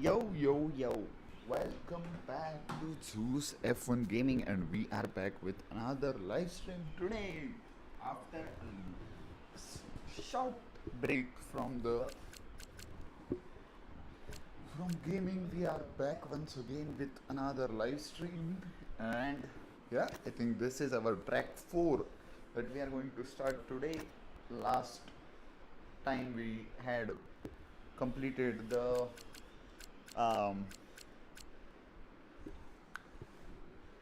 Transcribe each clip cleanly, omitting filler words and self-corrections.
Yo, welcome back to Zeus F1 Gaming, and we are back with another live stream today. After a short break from gaming, we are back once again with another live stream. And yeah, I think this is our track 4 that we are going to start today. Last time we had completed the um,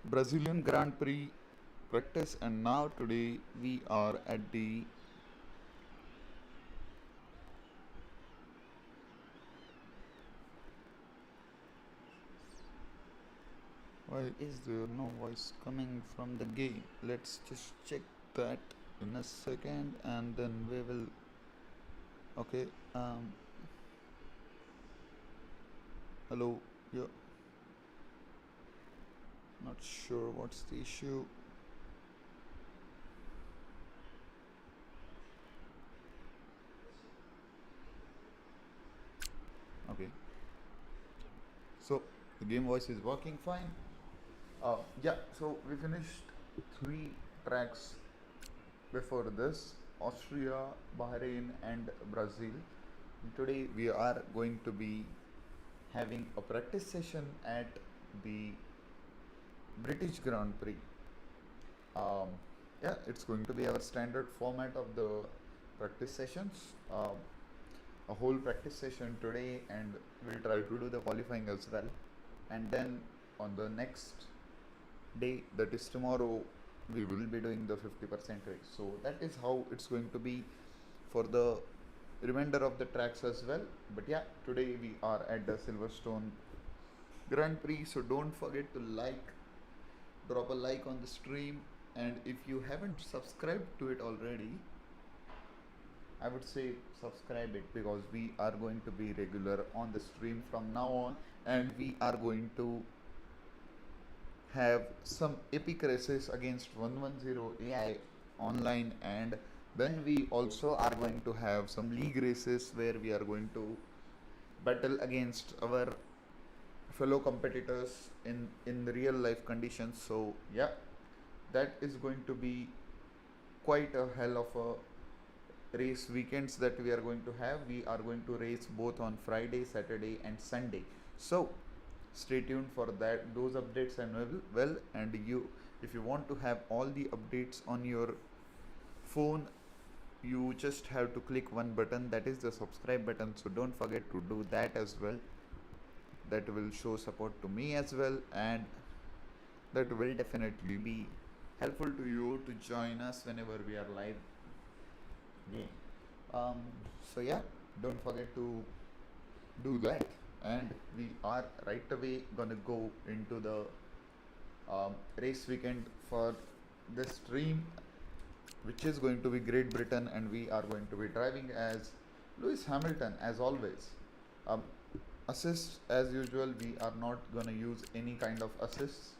Brazilian Grand Prix practice, and now today we are at the why is there no voice coming from the game? Let's just check that in a second, and then we will. Okay, hello, yeah, not sure what's the issue. Okay, so the game voice is working fine. Yeah, so we finished 3 tracks before this: Austria, Bahrain, and Brazil. Today we are going to be having a practice session at the British Grand Prix. Um, yeah, it's going to be our standard format of the practice sessions. A whole practice session today, and we'll try to do the qualifying as well. And then on the next day, that is tomorrow, we will be doing the 50% race. So that is how it's going to be for the remainder of the tracks as well. But yeah, today we are at the Silverstone Grand Prix, so don't forget to drop a like on the stream, and if you haven't subscribed to it already, I would say subscribe it, because we are going to be regular on the stream from now on, and we are going to have some epic races against 110 AI online, and then we also are going to have some league races where we are going to battle against our fellow competitors in the real life conditions. So yeah, that is going to be quite a hell of a race weekends that we are going to have. We are going to race both on Friday, Saturday, and Sunday. So stay tuned for those updates and well. And if you want to have all the updates on your phone, you just have to click one button, that is the subscribe button. So don't forget to do that as well. That will show support to me as well, and that will definitely be helpful to you to join us whenever we are live. Yeah. So yeah, don't forget to do that, and we are right away gonna go into the race weekend for this stream, which is going to be Great Britain, and we are going to be driving as Lewis Hamilton as always. Assists as usual, we are not gonna use any kind of assists.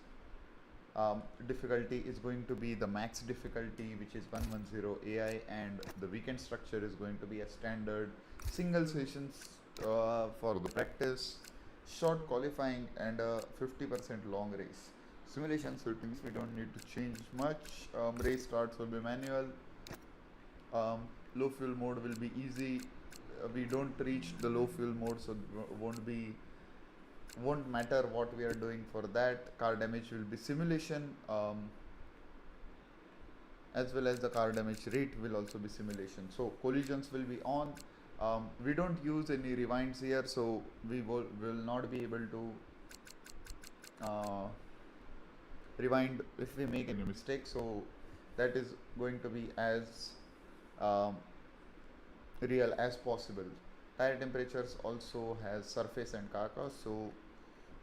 Difficulty is going to be the max difficulty, which is 110 AI, and the weekend structure is going to be a standard single sessions for the practice, short qualifying, and a 50% long race. Simulation settings, we don't need to change much. Race starts will be manual. Low fuel mode will be easy. We don't reach the low fuel mode, so won't matter what we are doing for that. Car damage will be simulation, as well as the car damage rate will also be simulation. So collisions will be on. We don't use any rewinds here, so we will not be able to rewind if we make any mistake. So that is going to be as real as possible. Tire temperatures also has surface and carcass. So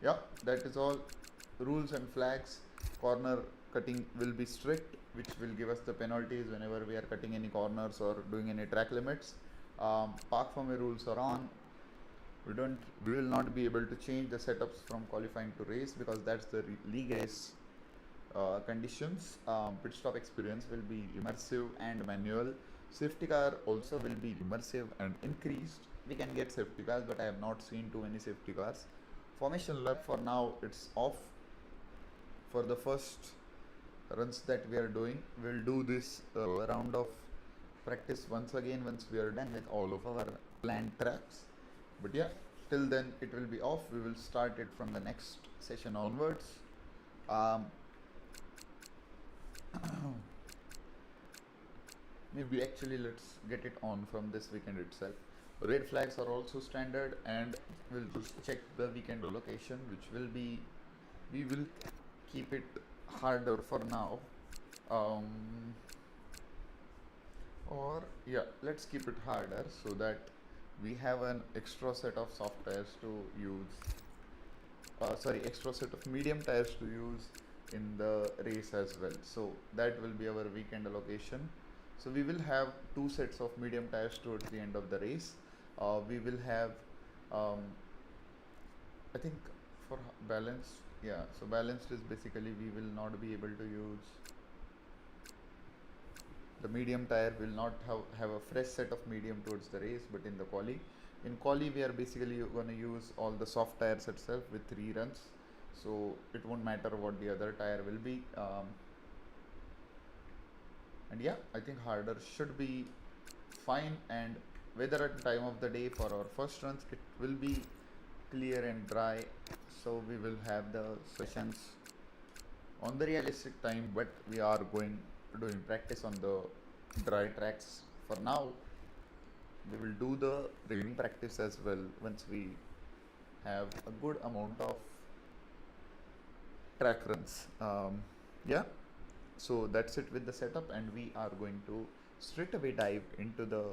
yeah, that is all. Rules and flags: corner cutting will be strict, which will give us the penalties whenever we are cutting any corners or doing any track limits. Park for me rules are on. We will not be able to change the setups from qualifying to race, because that's the league race conditions. Pit stop experience will be immersive and manual. Safety car also will be immersive and increased. we can get safety cars, but I have not seen too many safety cars. Formation lap for now it's off for the first runs that we are doing. We'll do this round of practice once again once we are done with all of our planned tracks. But yeah, till then it will be off. We will start it from the next session onwards. Maybe actually let's get it on from this weekend itself. Red flags are also standard, and we'll just check the weekend location, which will be, we will keep it harder for now. Or yeah, let's keep it harder so that we have an extra set of soft tires to use, extra set of medium tires to use in the race as well. So that will be our weekend allocation. So we will have 2 sets of medium tires towards the end of the race. We will have, I think for balance, yeah, so balanced is basically we will not be able to use, the medium tire will not have a fresh set of medium towards the race, but in the quali. In quali we are basically going to use all the soft tires itself with 3 runs. So it won't matter what the other tire will be. And yeah, I think harder should be fine, and weather at time of the day for our first runs, it will be clear and dry, so we will have the sessions on the realistic time, but we are doing practice on the dry tracks for now. We will do the raining practice as well once we have a good amount of track runs. Yeah, so that's it with the setup, and we are going to straight away dive into the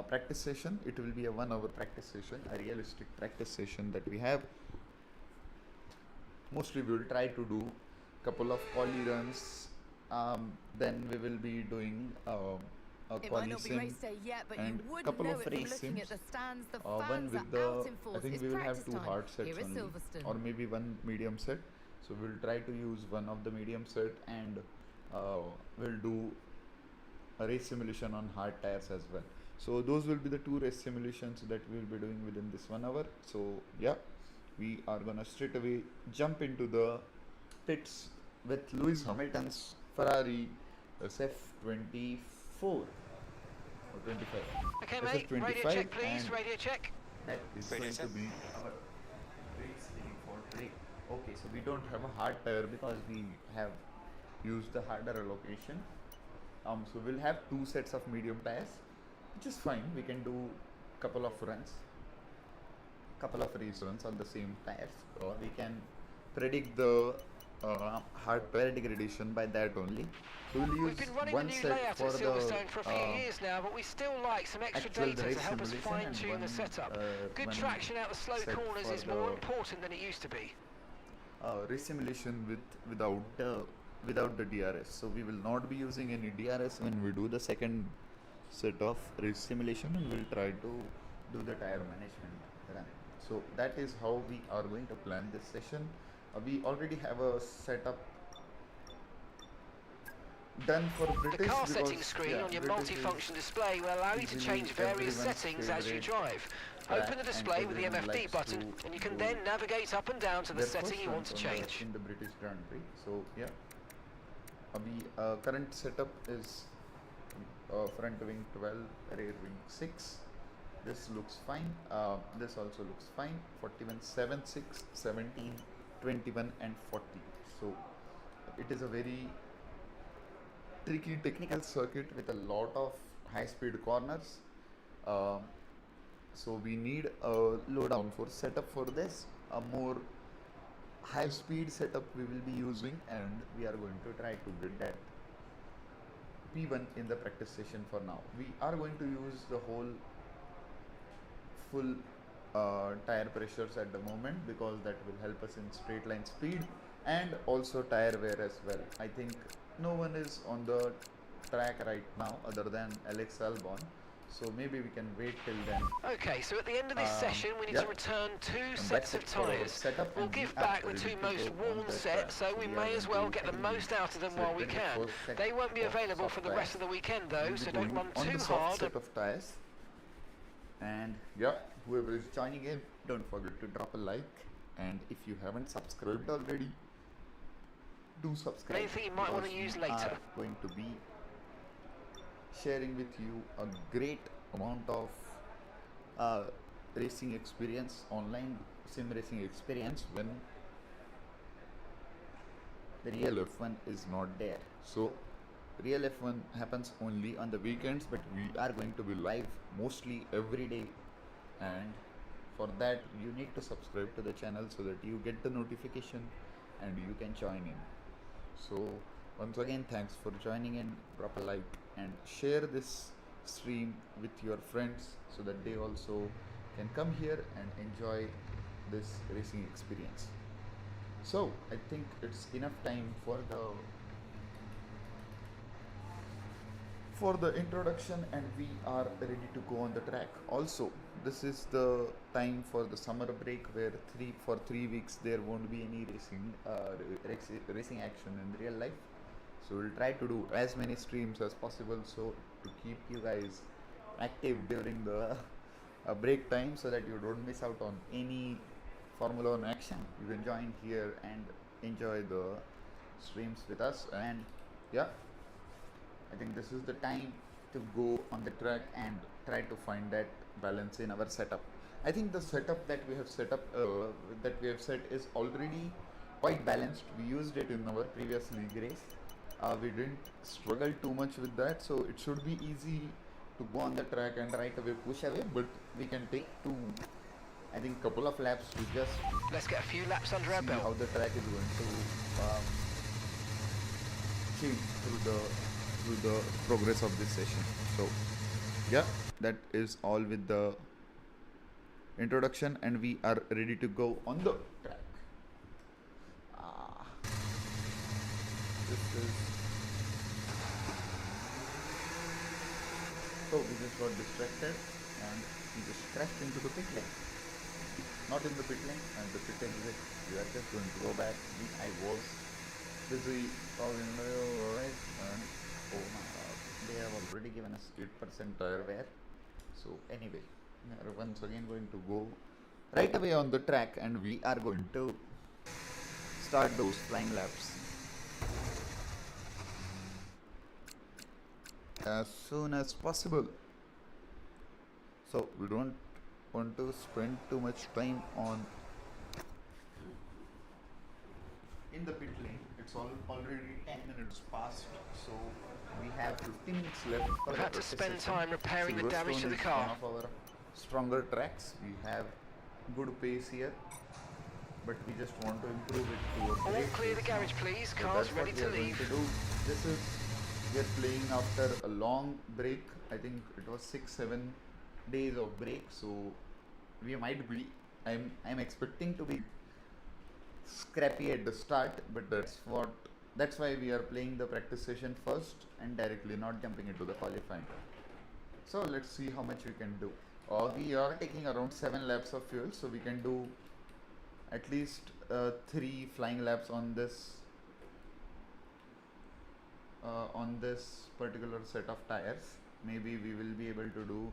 practice session. It will be a 1-hour practice session, a realistic practice session that we have. Mostly we will try to do couple of quali runs, then we will be doing a quali sim and couple of race sims. One with the, I think we will have 2 hard sets only, or maybe 1 medium set. So we'll try to use one of the medium set, and we'll do a race simulation on hard tires as well. So those will be the 2 race simulations that we will be doing within this 1 hour. So yeah, we are gonna straight away jump into the pits with Lewis Hamilton's Ferrari SF24 or 25. Okay, SF25, mate. Radio check, please. Radio check. That is going to be our race leading for today. Okay, so we don't have a hard tire because we have used the harder allocation. So we'll have 2 sets of medium tires, which is fine. We can do couple of runs, couple of race runs on the same tires, or we can predict the hard tire degradation by that only. So we'll use We've been running one the new set layout for at the Silverstone for a few years now, but we still like some extra data race to help us simulation, and fine-tune the setup. Good one traction out the slow set corners for is the more important than it used to be. race simulation without the DRS. So we will not be using any DRS when we do the second set of race simulation, and we'll try to do the tire management run. So that is how we are going to plan this session. We already have a setup done for British. The car settings screen on your multi-function display will allow you to change various settings as you drive. Open the display with the MFD button, and you can then navigate up and down to the setting you want to change. In the British Grand Prix. So yeah, current setup is front wing 12, rear wing 6. This looks fine. This also looks fine. 41, 7, 6, 17, 21 and 40. So it is a very tricky technical circuit with a lot of high speed corners. So we need a low downforce setup for this. A more high speed setup we will be using, and we are going to try to get that P1 in the practice session. For now we are going to use the full tire pressures at the moment, because that will help us in straight line speed and also tire wear as well. I think no one is on the track right now other than Alex Albon, so maybe we can wait till then. Okay, so at the end of this session we need to return 2 sets of tyres. We'll give back the 2 most worn sets, so we may as well get the most out of them while we can. They won't be available for the rest of the weekend though, so don't run too hard. Set of tyres, And yeah, whoever is joining in, don't forget to drop a like. And if you haven't subscribed already, do subscribe. Anything you might want to use We later. are going to be sharing with you a great amount of racing experience, online sim racing experience, when the real F1 is not there. So real F1 happens only on the weekends, but we are going to be live mostly every day, and for that you need to subscribe to the channel so that you get the notification and you can join in. So once again, thanks for joining in. Drop a like and share this stream with your friends so that they also can come here and enjoy this racing experience. So I think it's enough time for the introduction, and we are ready to go on the track. Also, this is the time for the summer break where for 3 weeks there won't be any racing action in real life. So we'll try to do as many streams as possible, so to keep you guys active during the break time, so that you don't miss out on any Formula 1 action. You can join here and enjoy the streams with us. And yeah, I think this is the time to go on the track and try to find that balance in our setup. I think the setup that we have set is already quite balanced. We used it in our previous league race. We didn't struggle too much with that, so it should be easy to go on the track and right away push away. But we can take I think couple of laps to just Let's get a few laps under our see belt. how the track is going to change through the progress of this session. So yeah, that is all with the introduction, and we are ready to go on the track. This is so we just got distracted and we just crashed into the pit lane. Not in the pit lane, and the pit exit. We are just going to go back. I was busy talking to you, right? And oh my god, they have already given us 8% tire wear. So anyway, we are once again going to go right away on the track, and we are going to start those flying laps as soon as possible. So we don't want to spend too much time on in the pit lane. It's already 10 minutes past, so we have 15 minutes left. We've had to spend time repairing the damage to the car. One of our stronger tracks. We have good pace here, but we just want to improve it to a All great clear the pace garage, now. please. So Car's that's what ready we to are going leave. to do. We are playing after a long break. I think it was 6-7 days of break, so we might be I'm expecting to be scrappy at the start, but that's why we are playing the practice session first and directly not jumping into the qualifying. So let's see how much we can do. We are taking around 7 laps of fuel, so we can do at least 3 flying laps on this particular set of tires. Maybe we will be able to do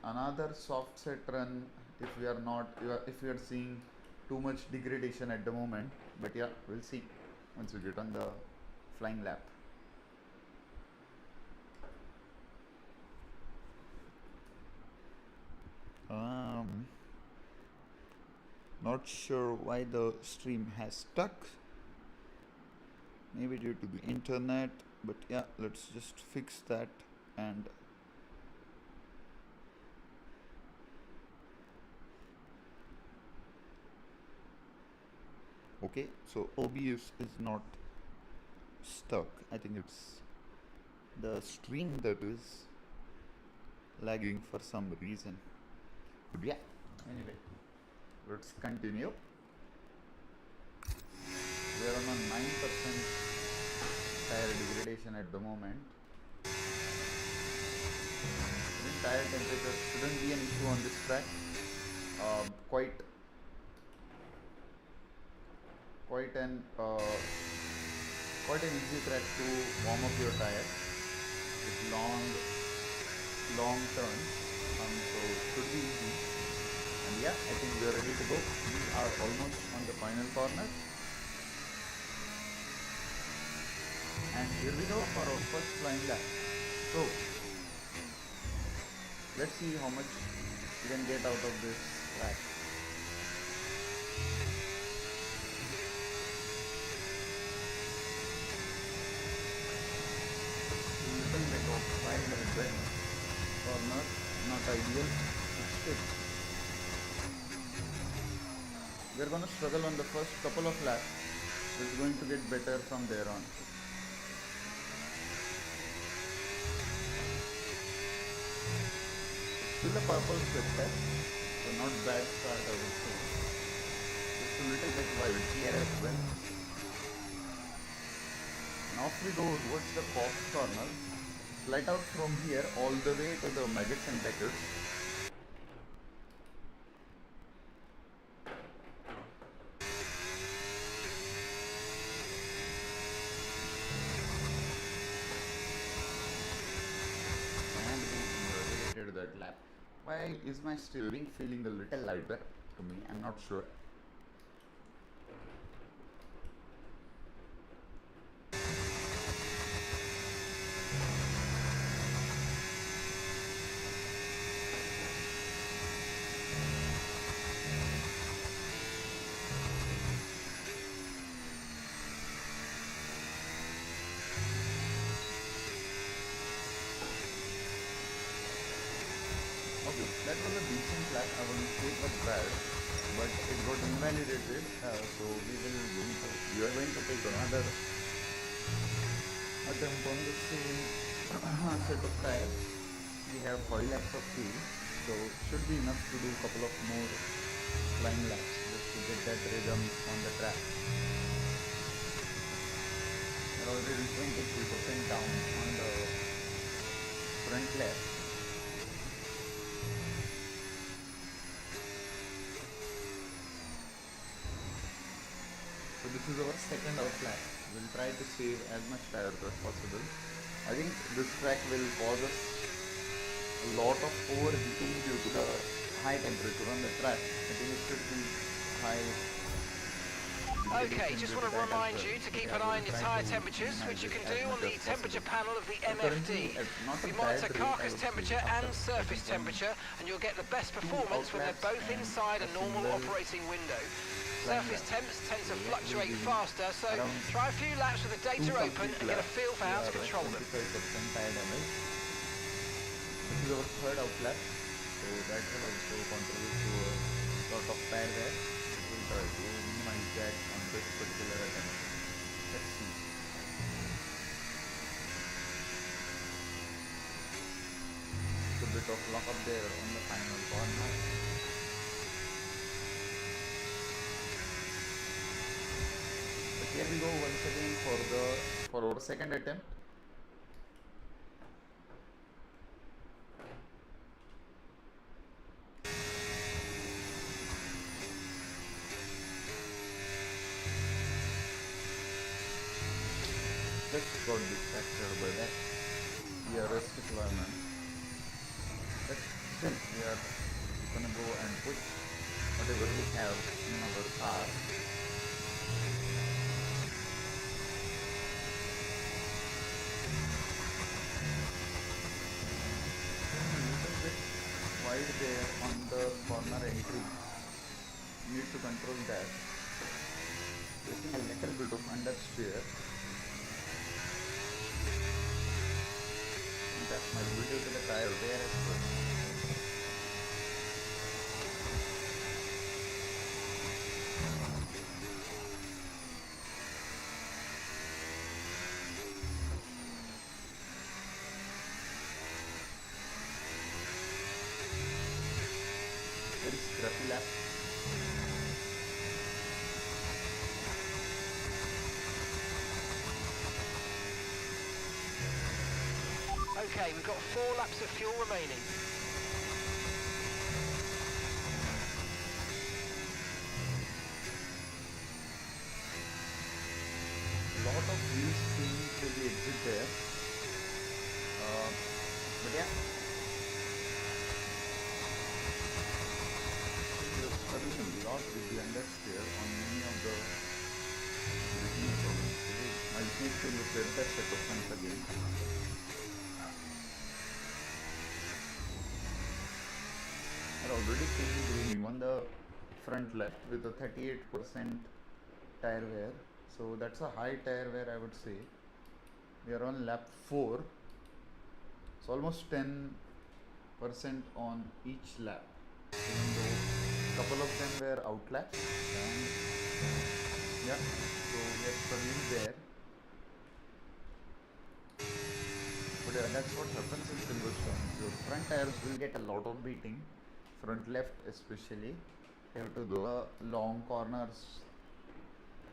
another soft set run if we are seeing too much degradation at the moment. But yeah, we'll see once we get on the flying lap. Not sure why the stream has stuck. Maybe due to the internet, but yeah, let's just fix that. And okay, so OBS is not stuck. I think it's the stream that is lagging for some reason. But yeah, anyway, let's continue. We are on a 9% tire degradation at the moment. Tire temperature shouldn't be an issue on this track. Quite an easy track to warm up your tire with long turns. So should be easy. And yeah, I think we are ready to go. We are almost on the final corner. And here we go for our first flying lap. So let's see how much we can get out of this track. Little bit of side bend corner, not ideal. It's good. We're gonna struggle on the first couple of laps. It's going to get better from there on. Still a purple strip test, so not bad start I would say. Just a little bit wild here as well. And off we go towards the fourth corner. Slide out from here all the way to the maggots and beckers. And we regulated that lap. Why is my steering feeling a little lighter to me? I'm not sure. Okay, that was a decent lap. I wouldn't say it was bad, but it got invalidated. So we are going to take another attempt on the same set of tires. We have 5 laps of fuel, so should be enough to do a couple of more flying laps just to get that rhythm on the track. We're already 23% down on the front left. So this is our second out lap. We'll try to save as much tires as possible. I think this track will cause us a lot of overheating due to the high temperature on the track. I think it should be high. Okay, just want to remind you to keep an eye on your tyre temperatures, which you can do on the temperature panel of the MFD. We monitor carcass temperature and surface temperature, and you'll get the best performance when they're both inside a normal operating window. Surface temps tend to fluctuate faster, so try a few laps with the data open and get a feel for how to control them. This is our third out lap, so that will also contribute to a sort of tire wear. We'll try to minimize that on this particular attempt. Let's see. It's a bit of lock up there on the final corner. Here we go once again for our second attempt. Just got distracted by that ERS deployment. But still we are gonna go and push whatever we have in our car. Wide there on the corner entry. Need to control that. Taking a little bit of understeer. That might be due to the tire there as well. Very scrappy lap. Okay, we've got 4 laps of fuel remaining. Lot of wheels spinning to the exit there. But yeah, there is a lot with the understeer on many of the braking problems. I need to look at that set of fronts again. I've already seen grooming on the front left with a 38% tire wear. So that's a high tire wear, I would say. We are on lap 4. It's almost 10% on each lap. Even though a couple of them were out laps. And yeah, so we are struggling there. But that's what happens in Silverstone. Your front tires will get a lot of beating. Front left especially. You have to do long corners,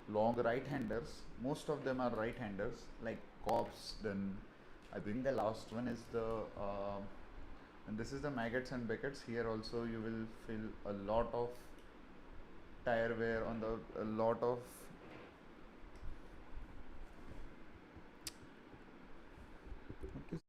long right-handers. Most of them are right-handers, like cops. Then I think the last one is the and this is the maggots and beckets. Here also you will feel a lot of tire wear on the a lot of okay.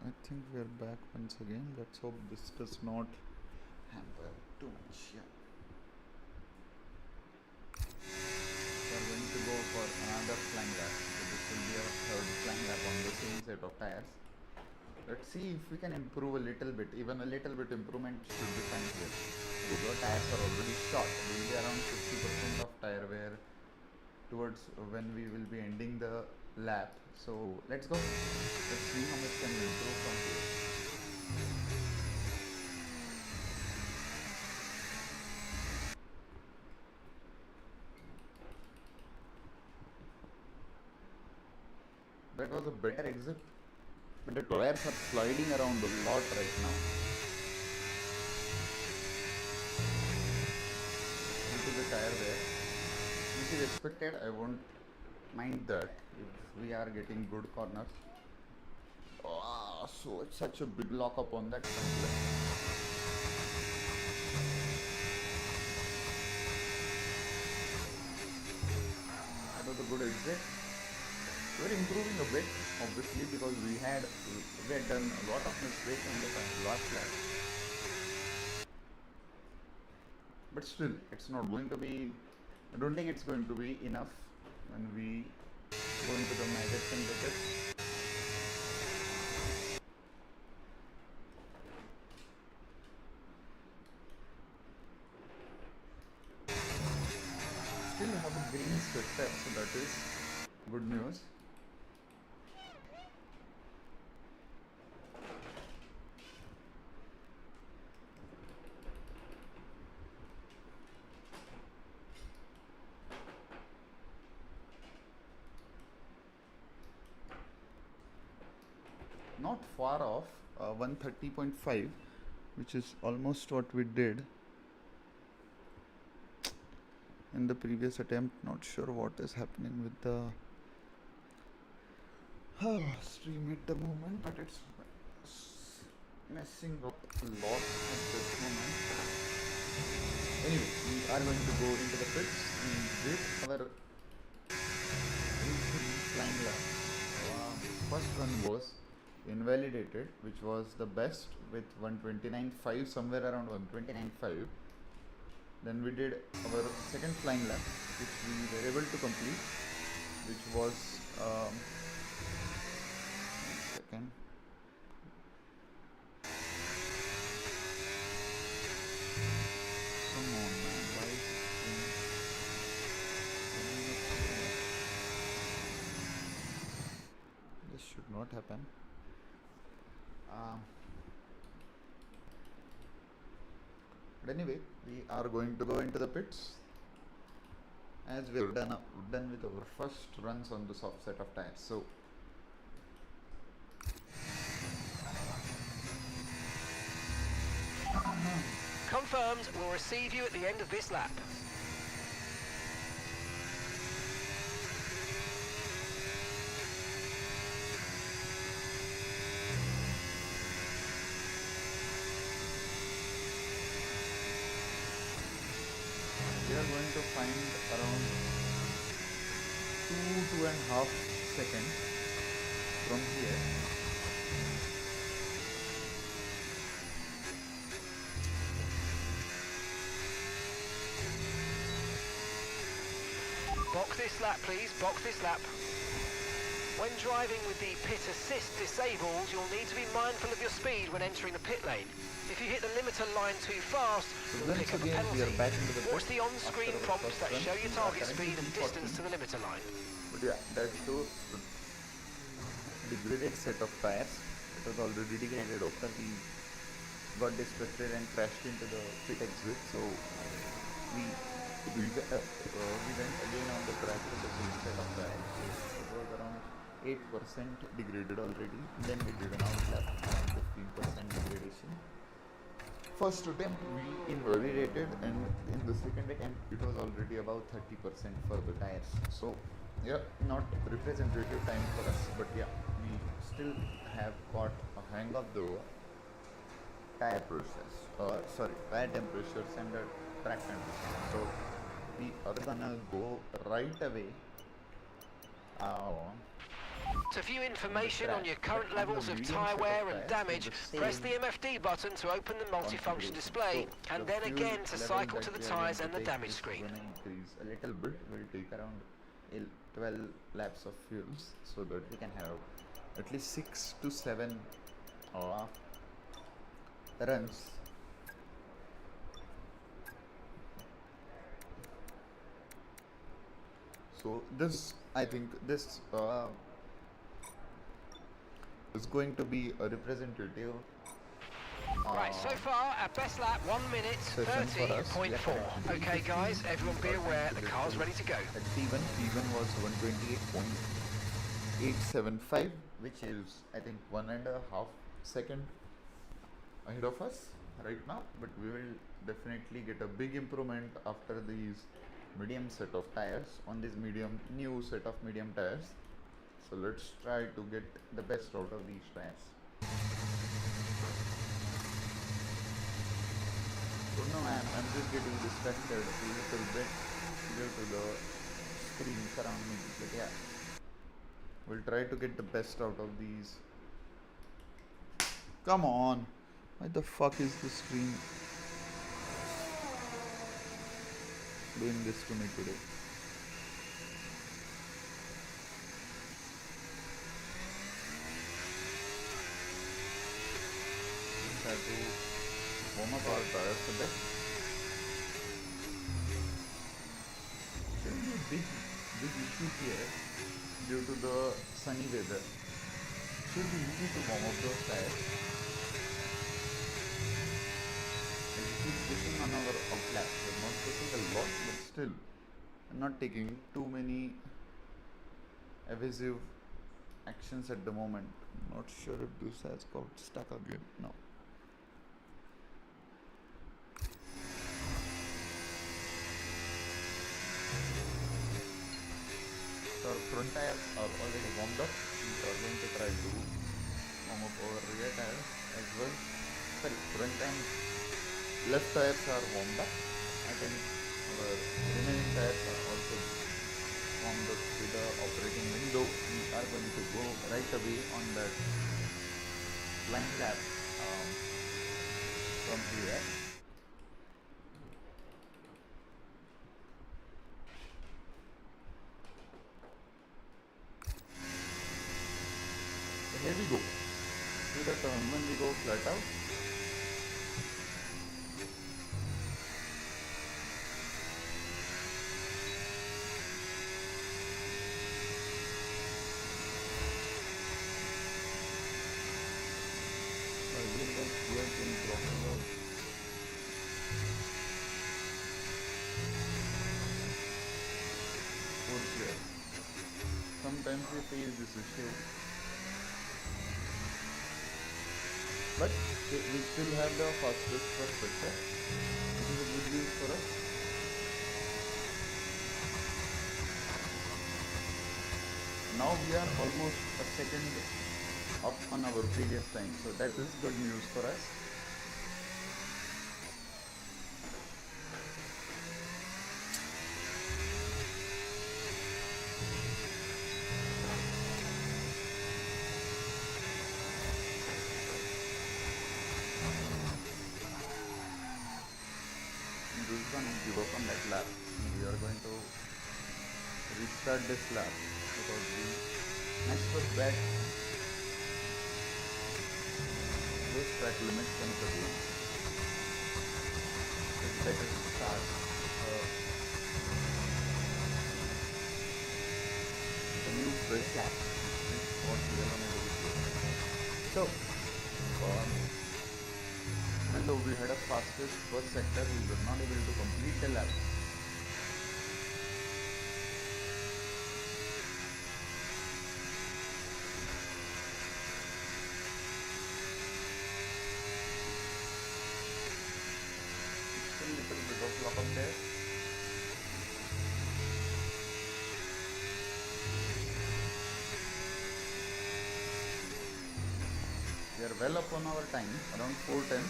I think we are back once again. Let's hope this does not hamper too much. Yeah. We are going to go for another flying lap. So this will be our third flying lap on the same set of tires. Let's see if we can improve a little bit. Even a little bit improvement should be fine here. Your tires are already short. We will be around 50% of tire wear towards when we will be ending the lap. So let's go. Let's see how much can we improve from here. That was a better exit, but the tires are sliding around a lot right now. Due to the tire wear, which is expected. I won't mind that if we are getting good corners. So it's such a big lockup on that front left. That was a good exit. We're improving a bit, obviously, because we had done a lot of mistakes in the last lap. But still, it's not going to be. I don't think it's going to be enough when we go into the maggots and beckets. Still have a green step, so that is good news. Not far off, 130.5, which is almost what we did in the previous attempt. Not sure what is happening with the stream at the moment, but it's messing up a lot at this moment. Anyway, we are going to go into the pits with our flying lap. First one was invalidated, which was the best with 129.5, somewhere around 129.5. Then we did our second flying lap, which we were able to complete, which was 1 second. Come on, man, why is this should not happen. But anyway, we are going to go into the pits as we've done with our first runs on the soft set of tires. So confirmed. We'll receive you at the end of this lap. We are going to find around 2.5 seconds from here. Box this lap, please. Box this lap. When driving with the pit assist disabled, you'll need to be mindful of your speed when entering the pit lane. If you hit the limiter line too fast, you'll pick up a penalty. Watch the on-screen prompts that show your target speed and distance to the limiter line. But yeah, that's the degraded set of tires. It was already degraded after we got distracted and crashed into the pit exit. So we went again on the track with the same set of tires. It was around 8% degraded already. Then we did an outlap, 15% degradation. First attempt we invalidated, and in the second attempt it was already about 30% for the tires. So yeah, not representative time for us, but yeah, we still have got a hang of the tire process. Tire temperatures and the track conditions. So we are gonna go right away. To view information on your current levels of tyre wear and damage, press the MFD button to open the multifunction display, and then again to cycle to the tyres and the damage screen. Increase a little bit. We'll take around 12 laps of fuels, so that we can have at least 6 to 7 runs. So this, I think this is going to be a representative. Right, so far our best lap 1 minute 30.4. Okay guys, everyone be aware the car's ready to go. At P1 was 128.875, which is I think 1.5 second ahead of us right now, but we will definitely get a big improvement after these medium set of tires on this new set of medium tires. So let's try to get the best out of these tires. So now I'm just getting distracted a little bit due to the screens around me, but yeah, we'll try to get the best out of these. Come on, why the fuck is the screen doing this to me today? Just have to warm up our tires a bit. There is a big issue here due to the sunny weather. So we need to warm up those tires. And keep pushing on our outlap. We're not pushing a lot, but still, I'm not taking too many evasive actions at the moment. I'm not sure if this has got stuck again. No. So our front tires are already warmed up. We are going to try to warm up our rear tires as well. Sorry, front and left tires are warmed up. I think our remaining tires are also warmed up to the operating window. We are going to go right away on that line lap from here. So here we go. To the turn when we go flat out. Sometimes we face this issue, but So we still have the fastest first sector. This is a good news for us. Now we are almost a second up on our previous time, so that is good news for us. This one give up on that lap. We are going to restart this lap because the next was bad. This track limit 131. It's better to start the new fresh lap. That's what we are going to do. So, even though we had a fastest first sector, we were not able to complete the lap. Still a little bit of lock up there. We are well up on our time, around 4:10.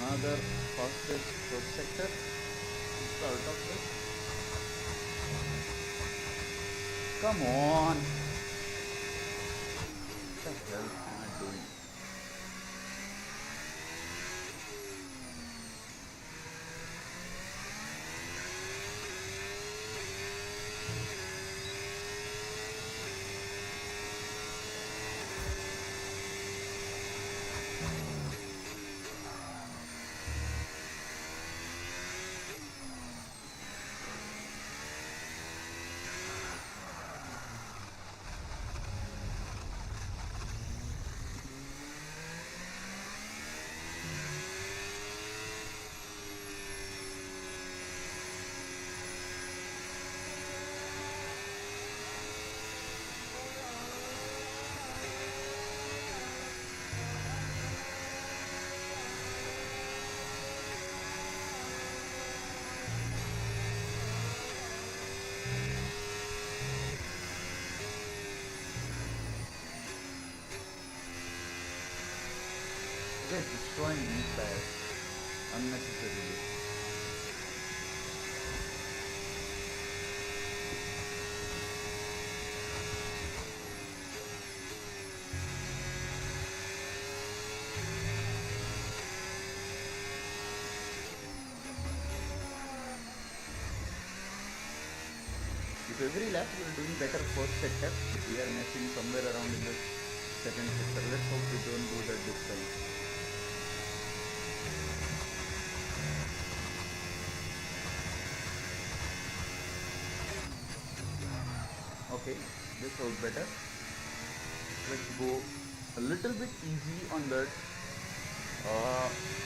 Another fastest first sector to start off with. Come on! What the hell am I doing? They're destroying these tires unnecessarily. With every lap we are doing better first sector, we are messing somewhere around in the second sector. Let's hope we don't do that this time. Okay, this was better. Let's go a little bit easy on that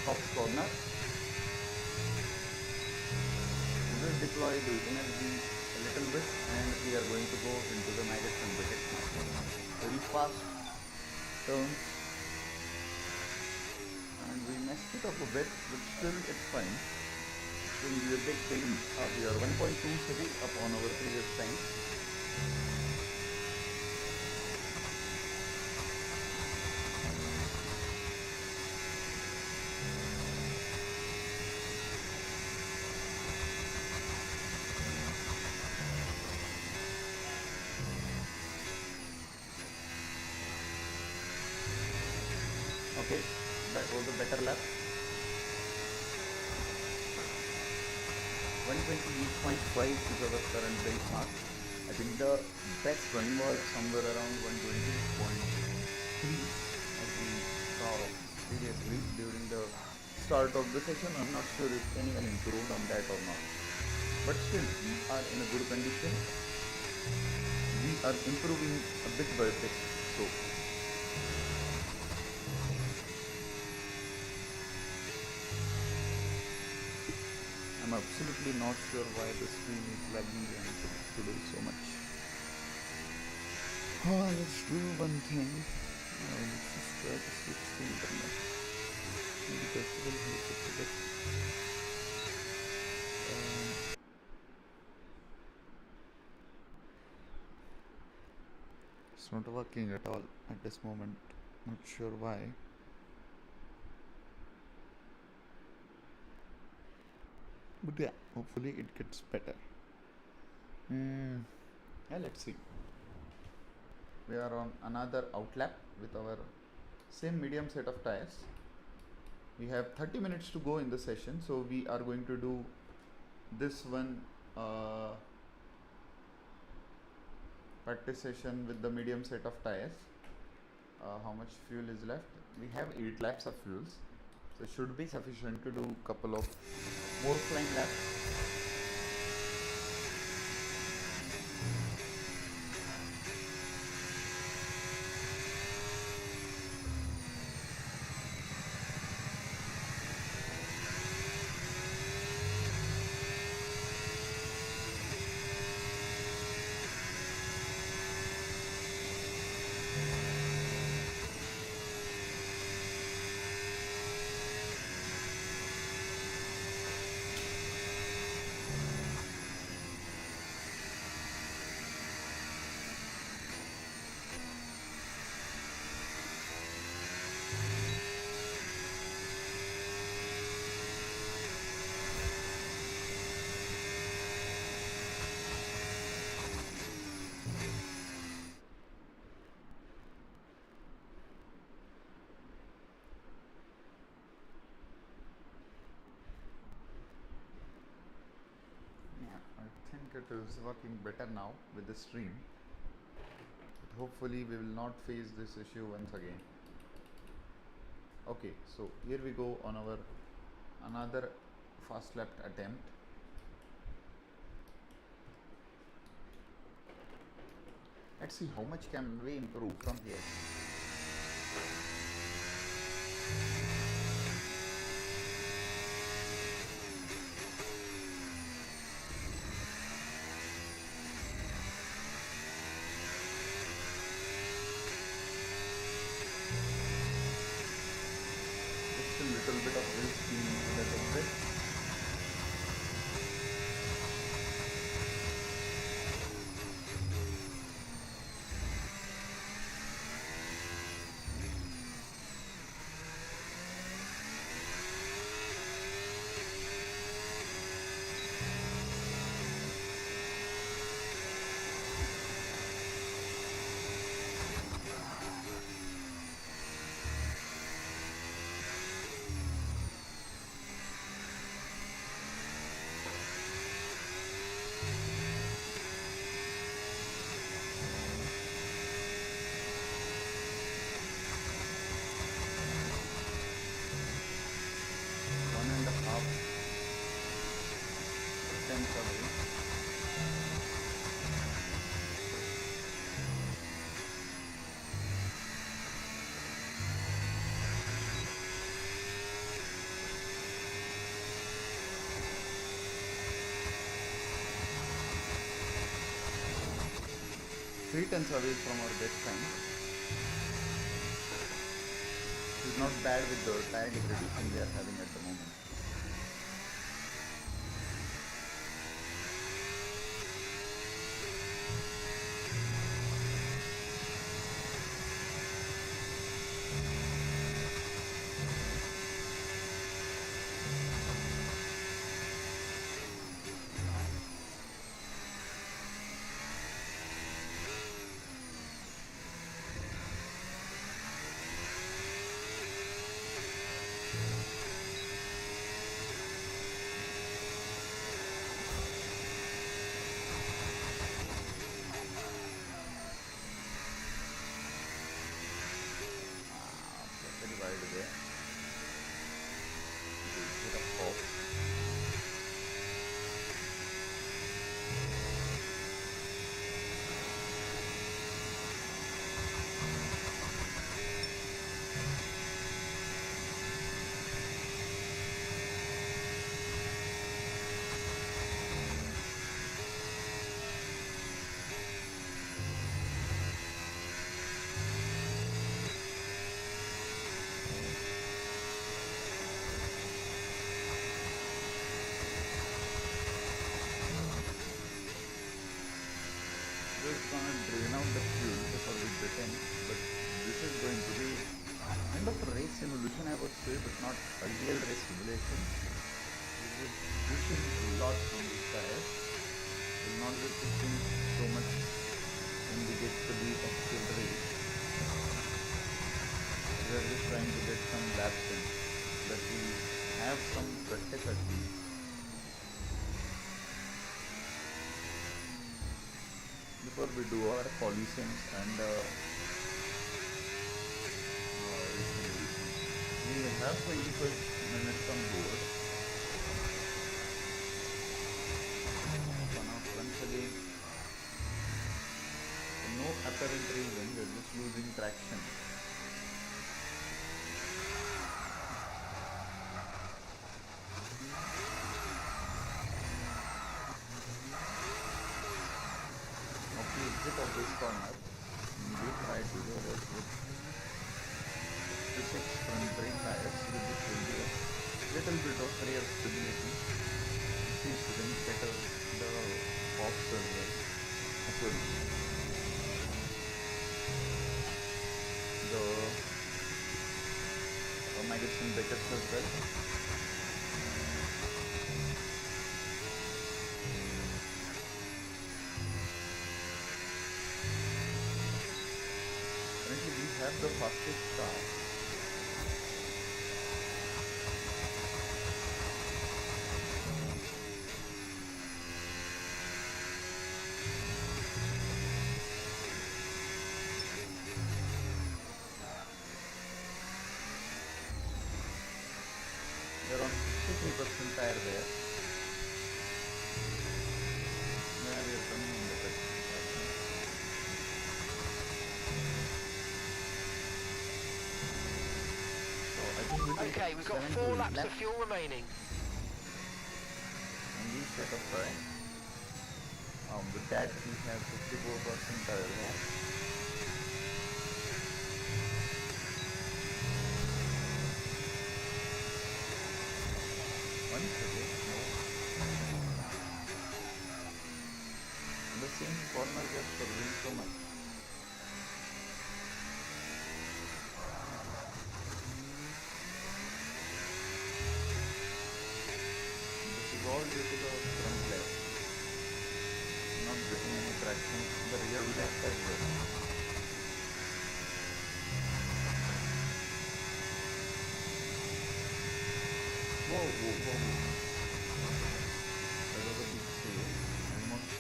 top corner. We will deploy the energy a little bit and we are going to go into the maggots and buckets now. Very fast turns and we messed it up a bit, but still it's fine. It will be a big thing. We are 1.2 seconds up on our previous time. Okay, that was a better lap. 128.5 is our current benchmark. I think the best run was somewhere around 120.3 as we saw previously during the start of the session. I'm not sure if anyone improved on that or not. But still, we are in a good condition. We are improving a bit by bit. So I'm absolutely not sure why the screen is lagging behind today so much. Let's do one thing. Let's just try to switch the internet. Maybe that will help us a bit. It's not working at all at this moment. Not sure why. But yeah, hopefully it gets better. Yeah, let's see. We are on another outlap with our same medium set of tires. We have 30 minutes to go in the session, so we are going to do this one practice session with the medium set of tires. How much fuel is left? We have 8 laps of fuels, so it should be sufficient to do a couple of more flying laps. I think it is working better now with the stream, but hopefully we will not face this issue once again. Okay, so here we go on our another fast lap attempt. Let's see how much can we improve from here. Little bit of this being let us say. 3 tons away from our best time. It's not bad with the tire degradation we are having at the moment. not ideal race simulation. We will be pushing a lot on these tires. We will not be pushing so much when we get to the actual race. We are just trying to get some laps in, that we have some practice at least. Before we do our collisions and we have 25 minutes on board. Once again, for no apparent reason, we are just losing traction. Exit of this corner, we try to go with 56 front brake tires, with this will be a little bit of rear stability. Seems to then better the pops as well. Sorry. The magazine brackets as well. Have the fastest car. They're on 63% tire there. Yeah, we are coming in the pit. Okay, we've got 4 laps of fuel remaining. And we set up time. With that we have 54% tire loss. Once again, no. The same corner we are struggling so much. All due to the front left, not getting any traction in the rear left as well. Whoa. That was a big save. Almost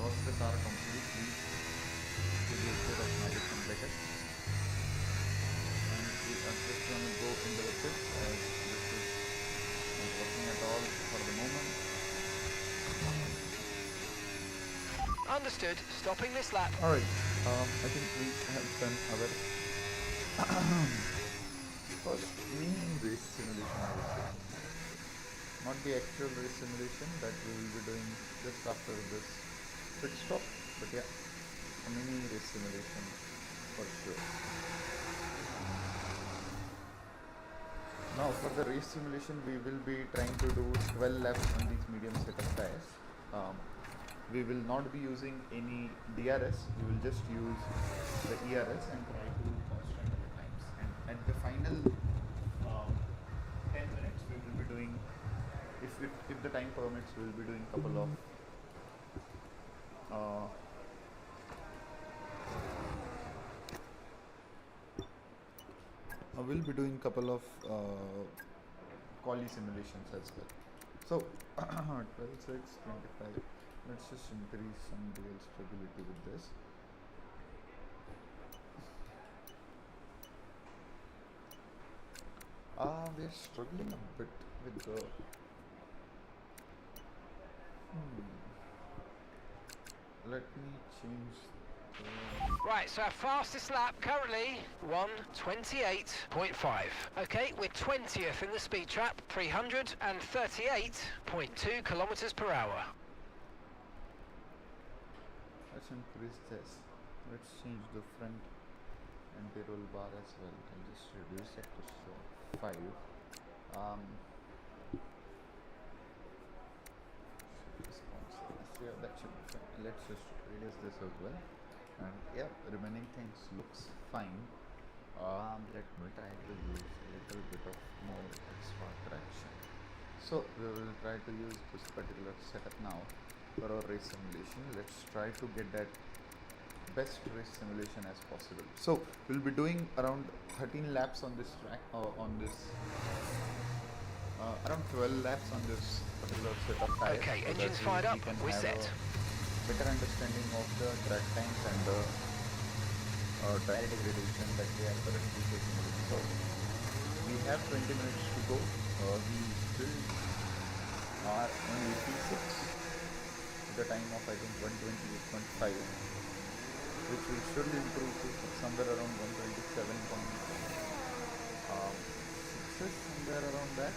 lost the car completely to the exit of magic complex. And we are just going to go into the pit as this is not working at all for the moment. Understood. Stopping this lap. Alright, I think we have done our first mini race simulation, I would say. Not the actual race simulation that we will be doing just after this pit stop, but yeah, a mini race simulation for sure. Now for the race simulation we will be trying to do 12 laps on these medium setup tires. We will not be using any DRS, we will just use the ERS and try to constant the times. And at the final 10 minutes we will be doing, if the time permits, we will be doing a couple of quali simulations as well. So 12, 6, 25. Let's just increase some real stability with this. We are struggling a bit with the let me change Right, so our fastest lap currently 1:28.5. Okay, we're 20th in the speed trap, 338.2 kilometers per hour. Let's increase this. Let's change the front anti-roll bar as well. I'll just reduce it to 5. Yeah, that should be fine. Let's just reduce this as well. And yeah, remaining things looks fine. Let me try to use a little bit of more extra traction. So we will try to use this particular setup now for our race simulation. Let's try to get that best race simulation as possible. So we'll be doing around 13 laps on this track, around 12 laps on this particular set of tires. Okay, so engines that fired we up, can we're have set. a better understanding of the track times and the tire degradation that we are currently facing. So we have 20 minutes to go. We still are only P6 at the time of I think 128.5, which will surely improve to somewhere around 127.6, somewhere around that.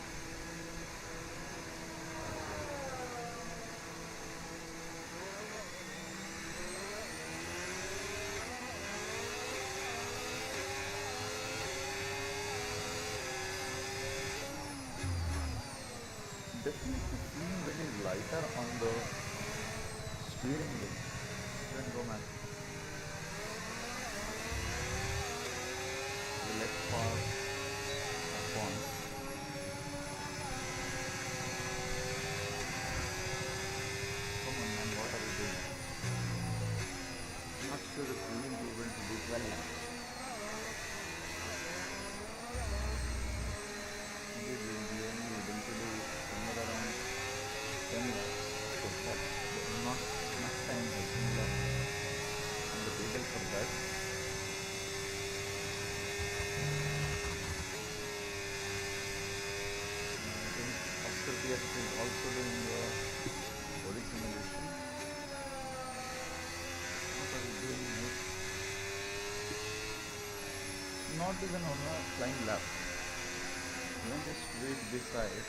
Definitely feeling very lighter on the steering wheel. Then go man. The left bar up on. Come on man, what are we doing? I'm not sure if we will be able to do 12 laps. Maybe we will be only able to do somewhere around 10 laps. So that's not much time has been left on the table for that. I think Oscar PS is also doing the body simulation. What are we doing here? Not even on a flying lap. Let me just wait this side.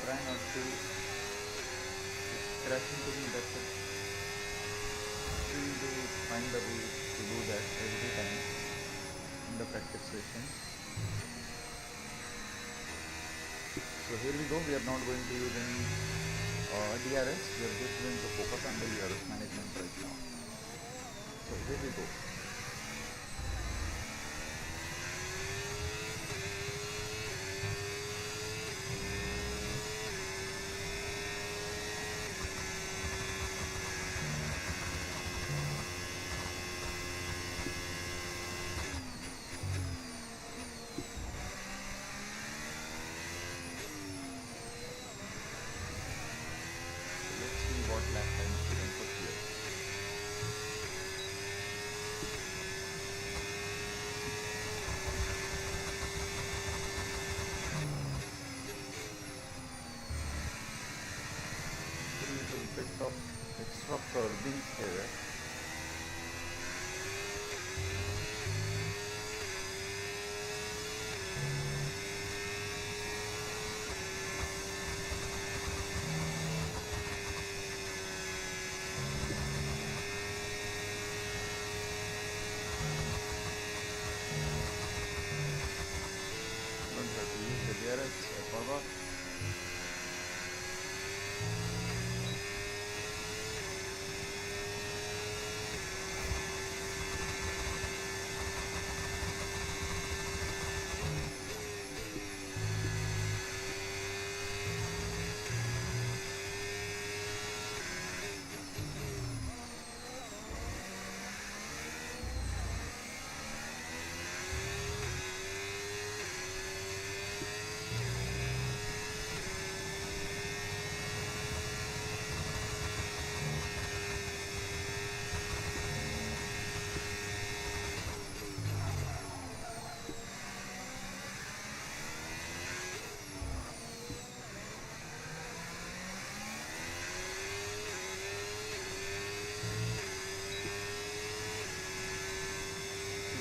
Try not to crash into me, that's it. Still do find a way to do that every time in the practice session. So here we go, we are not going to use any DRS, we are just going to focus on the DRS management right now. So here we go. Let's see what lap times we can put here. A little bit of extra curving here. Don't have to use the DRS, I forgot.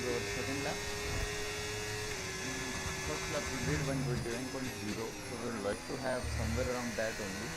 Our second lap. First lap we did 129.0, so we would like to have somewhere around that only.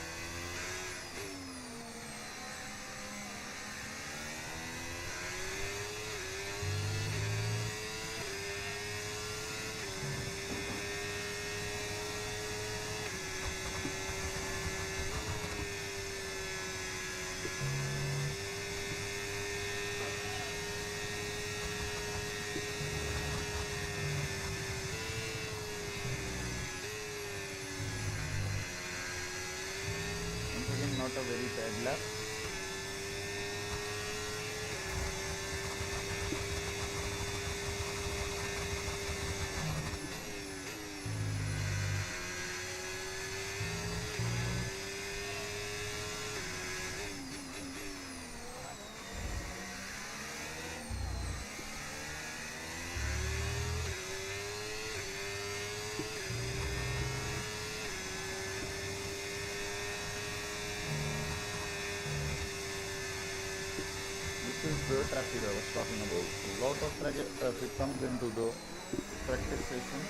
lap. This is the traffic I was talking about. A lot of traffic comes into the practice session.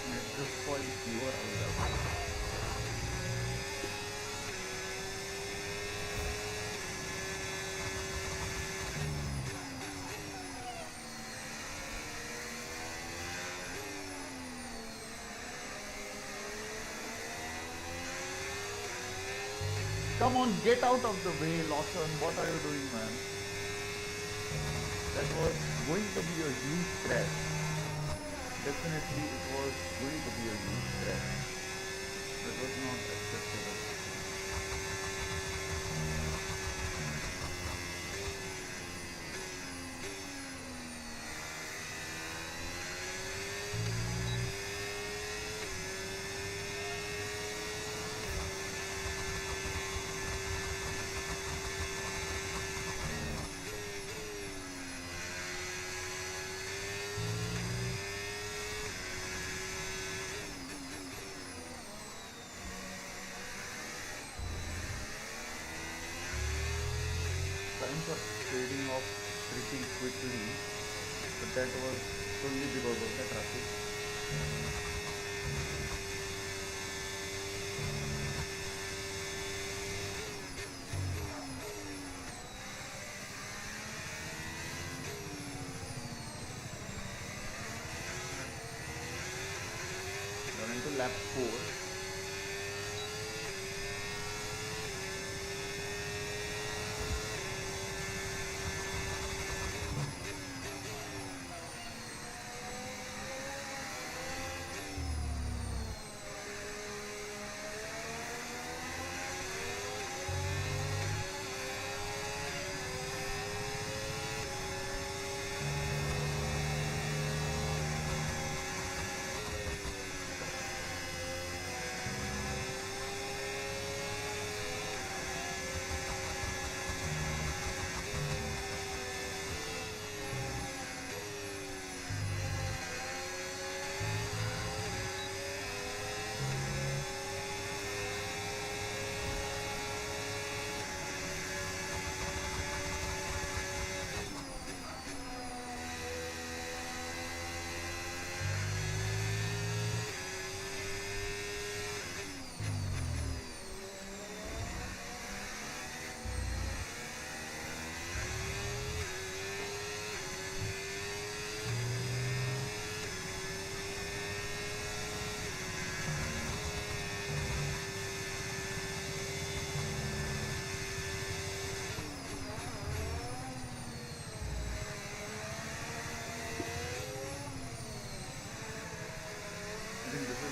And it just spoils your outlook. Come on, get out of the way, Lawson. What are you doing, man? That was going to be a huge crash. Definitely, it was going to be a huge crash. That was not acceptable. Times of fading off pretty quickly, but that was solely because of the traffic. We're into lap 4.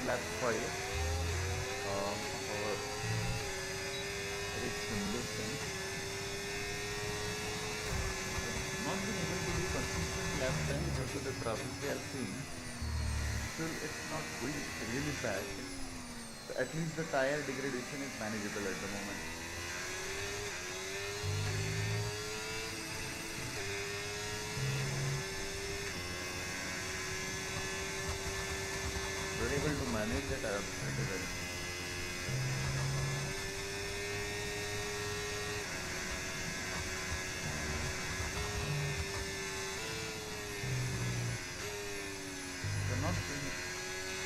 Lap 5 our race simulation. Not being able to do consistent lap time due to the traffic we are seeing. Still, it's not going really bad. At least the tire degradation is manageable at the moment. We're able to manage the tire pretty well. We're not seeing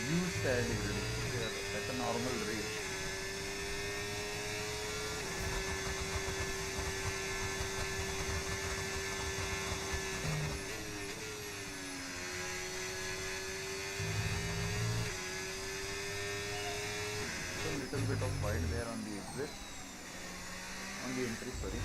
huge tire degradation. We are at a normal rate. Little bit of wide there on the exit, on the entry, sorry.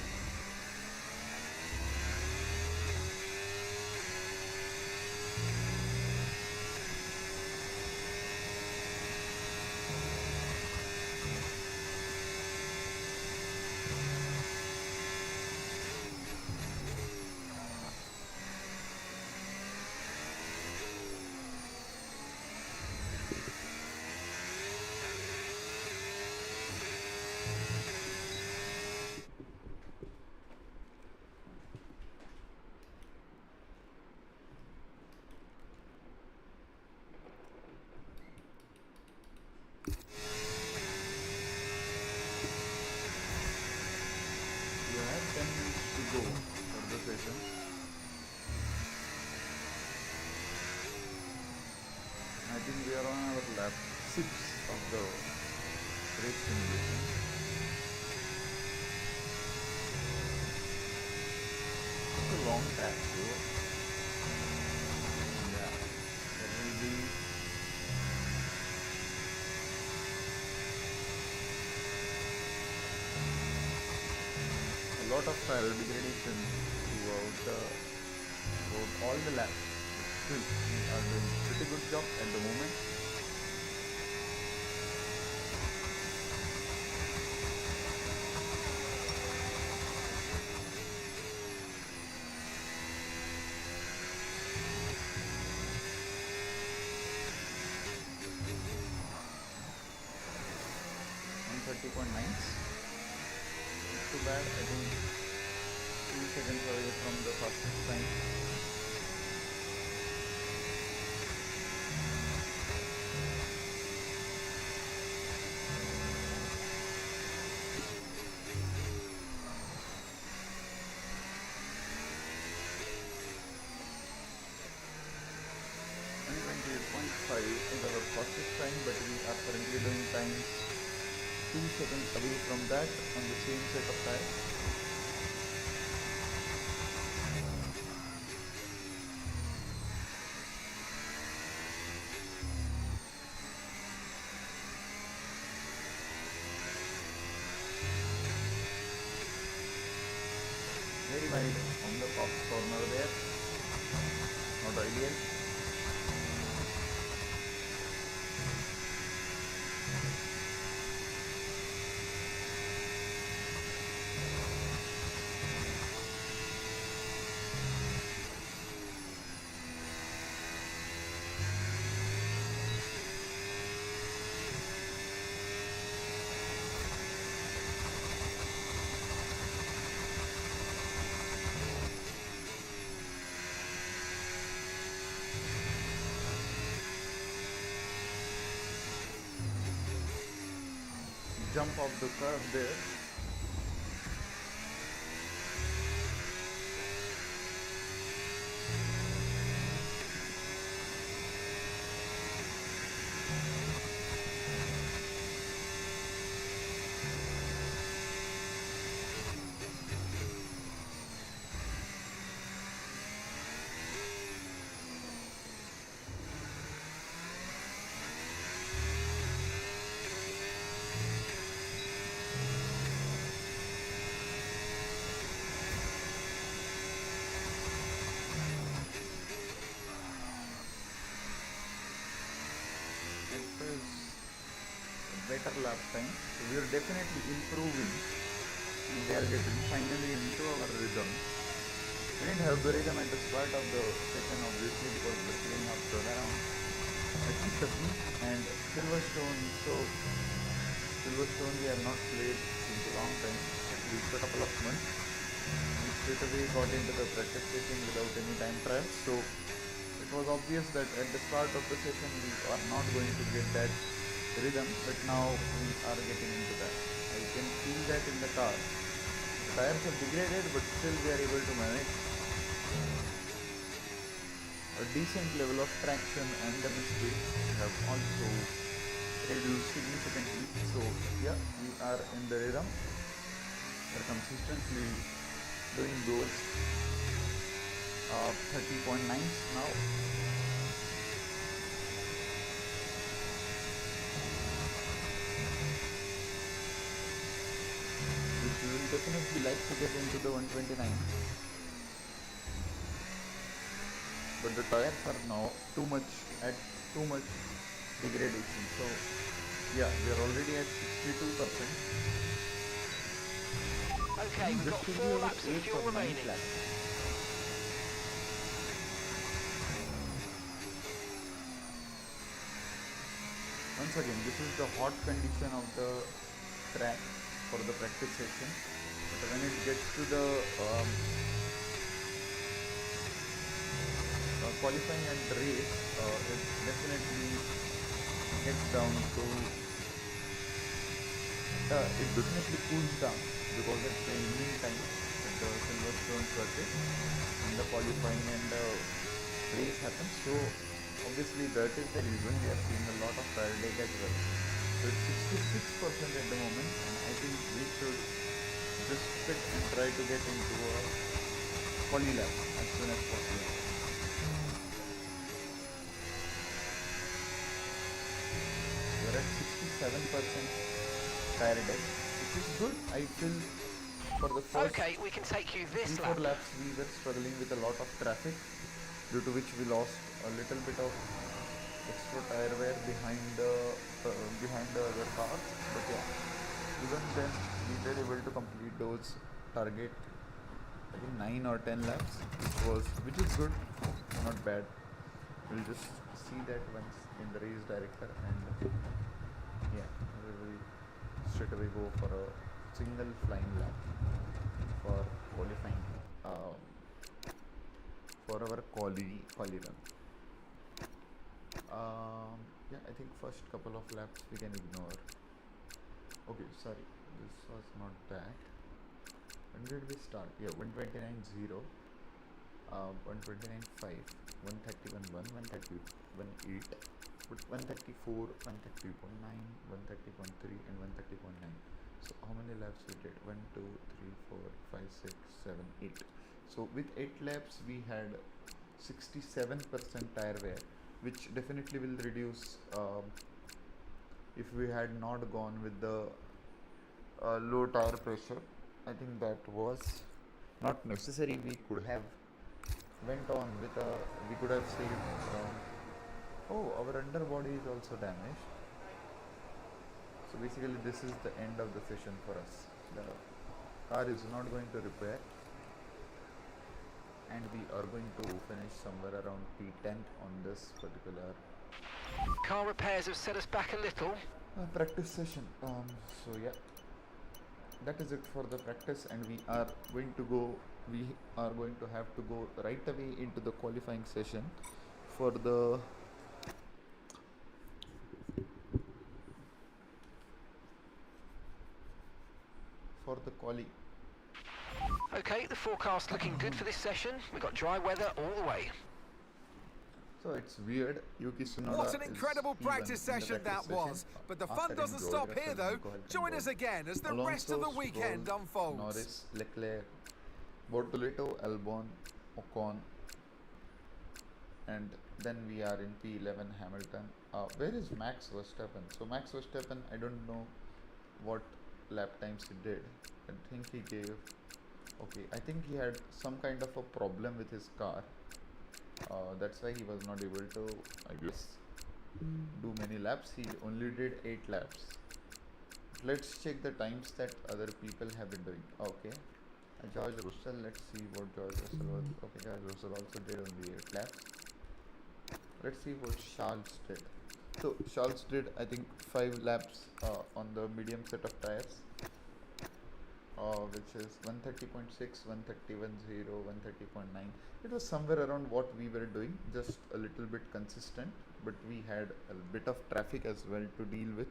go for the session. I think we are on our lap 6 of the race simulation. It's a long track, bro. Yeah, there will be a lot of tire degradation throughout all the laps. Still, we are doing pretty good job at the moment. On 30.9. Not too bad. I think 2 seconds away from the fastest time. Is our fastest time, but we are currently doing times 2 seconds away from that on the same set of tires. Very wide on the top corner there, not ideal. Jump off the curve there. Better lap time. So we are definitely improving. We are getting finally into our rhythm. We didn't have the rhythm at the start of the session, obviously, because we were playing after around at least a week. And Silverstone we have not played since a long time, at least a couple of months. We straight away got into the practice session without any time trial. So it was obvious that at the start of the session we are not going to get that rhythm, but now we are getting into that. I can feel that in the car. The tires have degraded, but still we are able to manage a decent level of traction, and the mistakes have also reduced significantly. So yeah, we are in the rhythm. We are consistently doing those 30.9s now. We will definitely like to get into the 129, but the tires are now too much degradation. So yeah, we are already at 62%. Okay, we've got 4 laps of fuel remaining. Once again, this is the hot condition of the track for the practice session, but when it gets to the qualifying and race, it definitely gets down to it definitely cools down, because it's the evening time. the Silverstone circuit in the qualifying and the race happens. So obviously that is the reason we are seeing a lot of tire lag as well. So it's 66% at the moment, and I think we should just fit and try to get into a quali lap as soon as possible. We're at 67% tire deck, which is good. I feel for the first Okay, we can take you this 3-4 lap. laps we were struggling with a lot of traffic, due to which we lost a little bit of extra tire wear behind the other cars. But yeah, even then we were able to complete those target, I think 9 or 10 laps, which is good, not bad. We'll just see that once in the race director, and yeah, we will straight away go for a single flying lap for qualifying, for our quali run. Yeah, I think first couple of laps we can ignore. Okay, sorry, this was not that. When did we start? Yeah, 129.0, 129.5, 131.1, 131.8, 134, 130.9, 130.3, and 130.9. So how many laps we did? 1, 2, 3, 4, 5, 6, 7, 8. So with 8 laps we had 67% tire wear, which definitely will reduce if we had not gone with the low tire pressure. I think that was not necessary. We could have went on with we could have saved oh, our underbody is also damaged. So basically this is the end of the session for us. The car is not going to repair, and we are going to finish somewhere around P10 on this particular Car repairs have set us back a little. practice session. So yeah, that is it for the practice, and we are going to have to go right away into the qualifying session for the quali. Okay, the forecast looking good for this session. We've got dry weather all the way. So it's weird. Yuki Tsunoda. What an incredible practice session that was. But the fun doesn't stop here though. Join us again as the rest of the weekend unfolds. Norris, Leclerc, Bortoleto, Albon, Ocon, and then we are in P11 Hamilton. Where is Max Verstappen? So Max Verstappen, I don't know what lap times he did. I think he gave, okay, I think he had some kind of a problem with his car. That's why he was not able to, I guess, do many laps. He only did 8 laps. Let's check the times that other people have been doing. Okay, George Russell, let's see what George Russell was. Okay, George Russell also did only 8 laps. Let's see what Charles did. So Charles did, I think, 5 laps on the medium set of tires, which is 130.6, 131.0, 130.9. It was somewhere around what we were doing, just a little bit consistent, but we had a bit of traffic as well to deal with.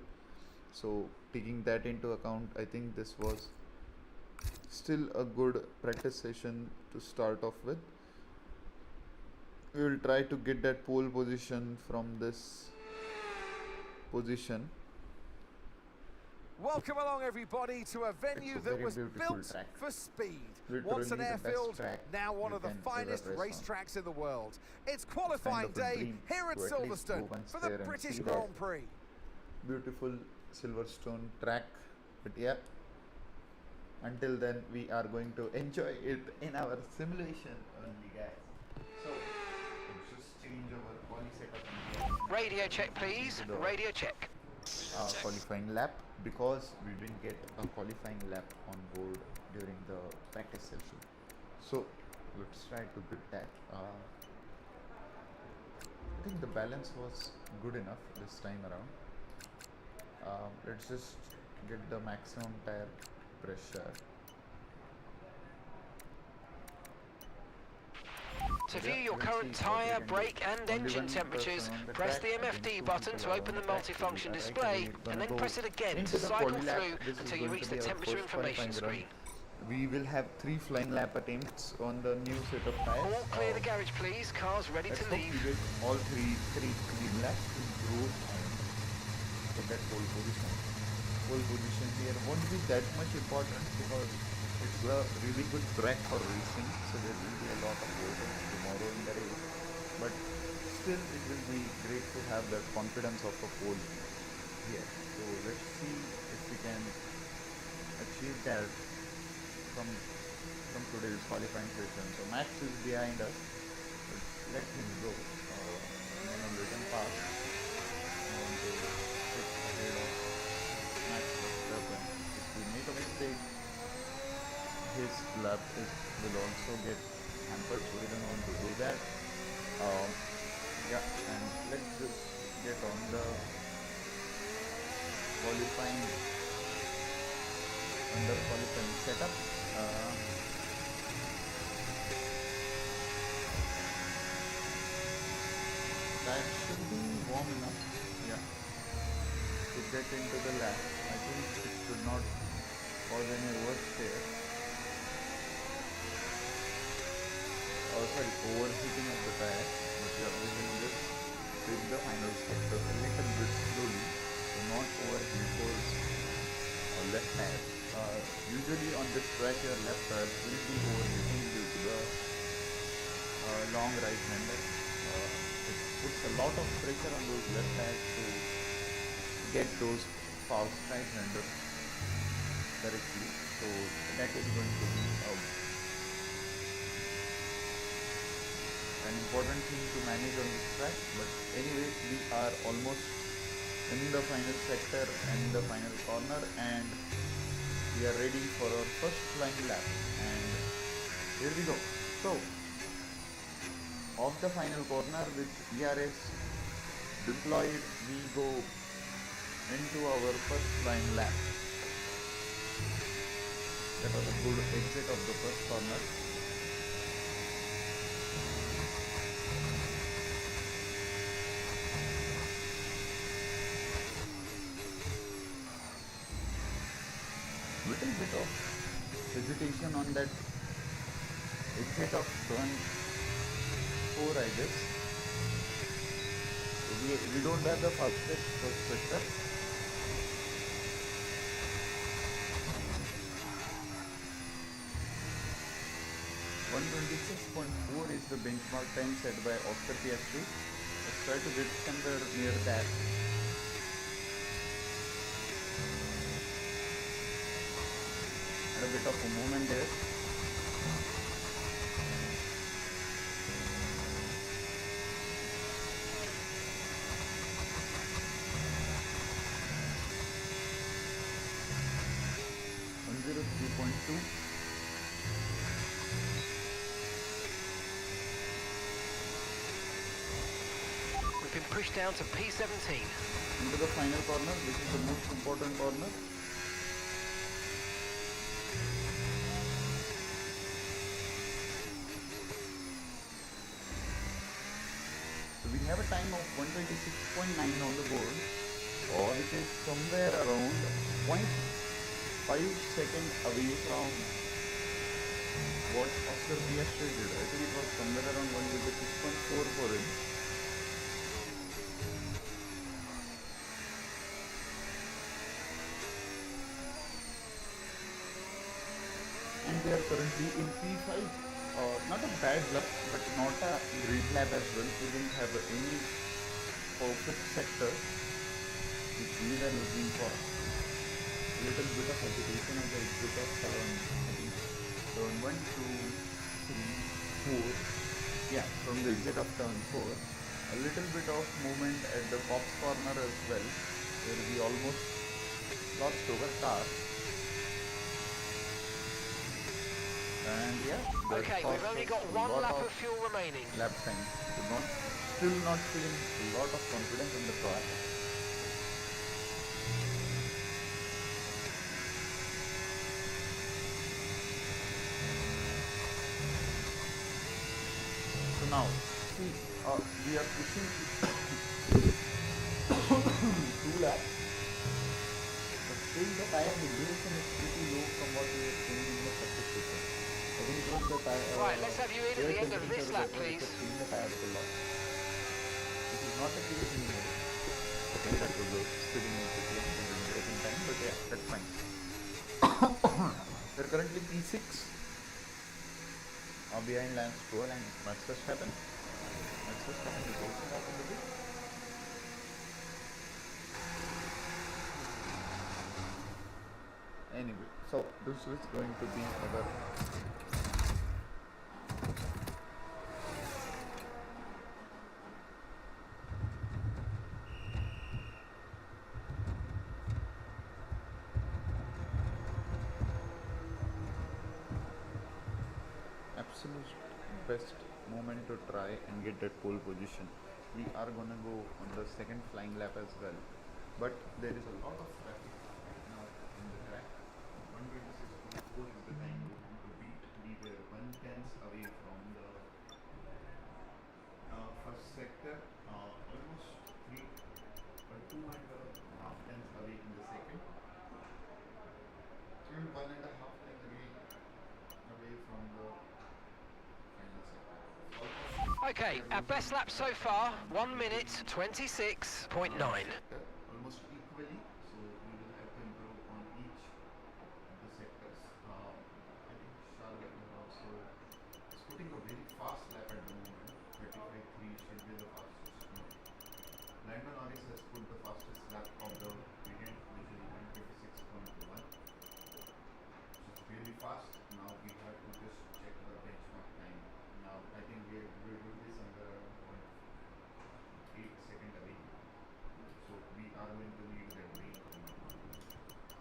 So taking that into account, I think this was still a good practice session to start off with. We will try to get that pole position from this position. Welcome along everybody to a venue that was built for speed. Once an airfield, now one of the finest racetracks in the world. It's qualifying day here at Silverstone for the British Grand Prix. Beautiful Silverstone track, but yeah, until then we are going to enjoy it in our simulation only, guys. So let's just change our quali setup. Radio check please, radio check. Qualifying lap, because we didn't get a qualifying lap on board during the practice session. So let's try to get that. I think the balance was good enough this time around. Let's just get the maximum tire pressure. To view your current tyre, brake and engine temperatures, press the MFD button to open the multifunction display, and then press it again to cycle through until you reach the temperature information screen. we will have 3 flying lap attempts on the new set of tires. All clear the garage, please. Cars ready Let's to hope leave. we get all three clean laps to improve and get that pole position. Pole position here won't be that much important because it's a really good track for racing, so there will be a lot of voters tomorrow in the race. But still, it will be great to have that confidence of a pole here. So let's see if we can achieve that from today's qualifying session. So Max is behind us. Let him go. I'm gonna let him pass. I want to sit ahead of Max Verstappen. If we make a mistake, his lap will also get hampered, so we don't want to do that. Yeah, and let's just get on the qualifying setup. That should be warm enough, yeah, to get into the lap. I think it should not cause any oversteer. Sorry, overheating of the tire. But yeah, we will just take the final sector a little bit slowly to not overheat those left tire. Usually on this track your left tire will be overheating due to the long right hander. It puts a lot of pressure on those left tires to get those fast right handers correctly. So that is going to be an important thing to manage on this track. But anyways, we are almost in the final sector and the final corner, and we are ready for our first flying lap. And here we go. So off the final corner with ERS deployed, we go into our first flying lap. That was a good exit of the first corner. Little bit of hesitation on that exit of turn 4, I guess. We don't have the fastest first sector. .126.4 is the benchmark time set by Oscar Piastri. Let's try to get somewhere near that. A bit of a movement there. We've been pushed down to P17. Into the final corner. This is the most important corner. We have a time of 126.9 on the board, or it is somewhere around 0.5 seconds away from what Oscar Piastri did. I think it was somewhere around 126.4 for him. And they are currently in P5. Not a bad luck, but not a great lap as well. We didn't have any perfect sector which we were looking for. A little bit of hesitation at the exit of turn, I think turn 1, 2, 3, 4. Yeah, from the exit of turn 4. A little bit of movement at the Pops corner as well, where we almost lost our car. And yeah, Okay, we've only got one lap of fuel remaining. Lap time. So still not feeling a lot of confidence in the car. So now, see, we are pushing 2 laps. But still the tire degradation is pretty low from what we were seeing in the first the tire. Right, let's have you in at the end of this lap, please. The tires a lot. This is not a case anymore. Okay, that was a spinning in time, but yeah, that's fine. They're currently P6. Behind Lance Stroll and Max Verstappen. Max Verstappen is also back in the bit. Anyway, so this is going to be our absolute best moment to try and get that pole position. We are gonna go on the second flying lap as well, but there is a lot of traffic right now in the track. 126.4 is the time we want to beat. We were 1/10 away from the first sector, almost 2.5 tenths away in the second, and 1.5 tenths away from the final sector. Okay, our best lap so far, 1 minute 26.9. Almost equally, so we will have to improve on each of the sectors. I think Charlotte also is putting a very fast lap at the moment. 35.3 should be the fastest. No. Lando Norris has put the fastest lap of the weekend, which is 126.1. It's really fast. Now we have to just check the benchmark time. Now I think we will do this under 1.8 second away. So we are going to need that break.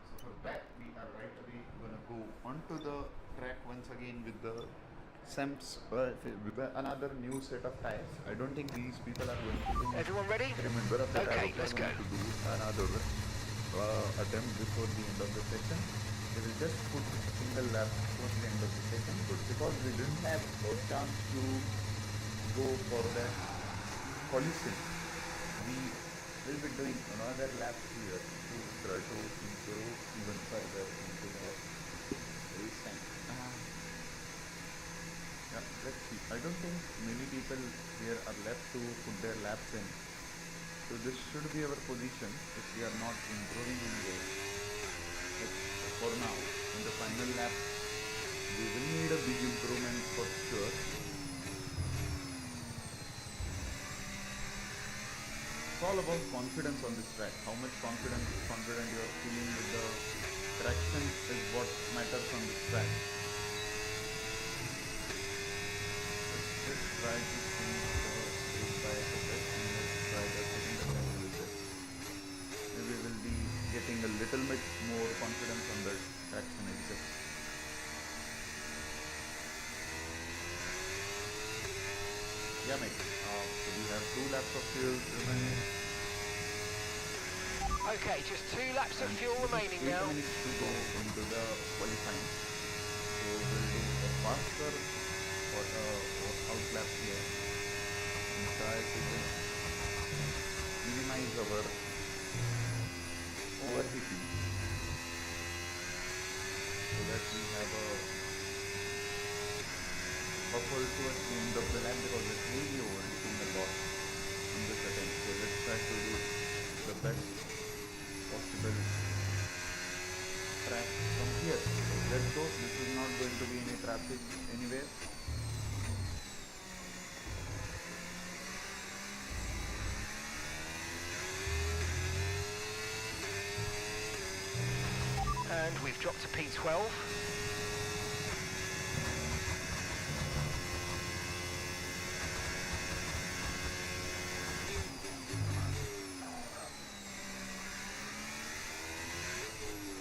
So for that we are right away gonna go onto the track once again with the Sam's with another new set of tires. I don't think these people are going to Everyone ready? remember of the Okay, tire. let's go. To do another attempt before the end of the session. They will just put a single lap towards the end of the session, but because we didn't have a chance to go for that collision, we will be doing another lap here to try to improve even further into the race time. Yeah, let's see. I don't think many people here are left to put their laps in. So this should be our position if we are not improving in this. But for now, in the final lap, we will need a big improvement for sure. It's all about confidence on this track. How much confident you are feeling with the traction is what matters on this track. Let's just try to see the speed by a bit and let's try the second attempt with this. Maybe we'll be getting a little bit more confidence on the traction itself. Yeah, mate. So we have 2 laps of fuel remaining. Okay, just 2 laps of fuel remaining 8 now. minutes to go into the qualifying. So we'll do a faster out lap here and try to just minimize our overheating so that we have a buffer towards the end of the lap, because it's really overheating a lot in this attempt. So let's try to do the best possible track from here. So let's go. This is not going to be any traffic anywhere. And we've dropped to P12.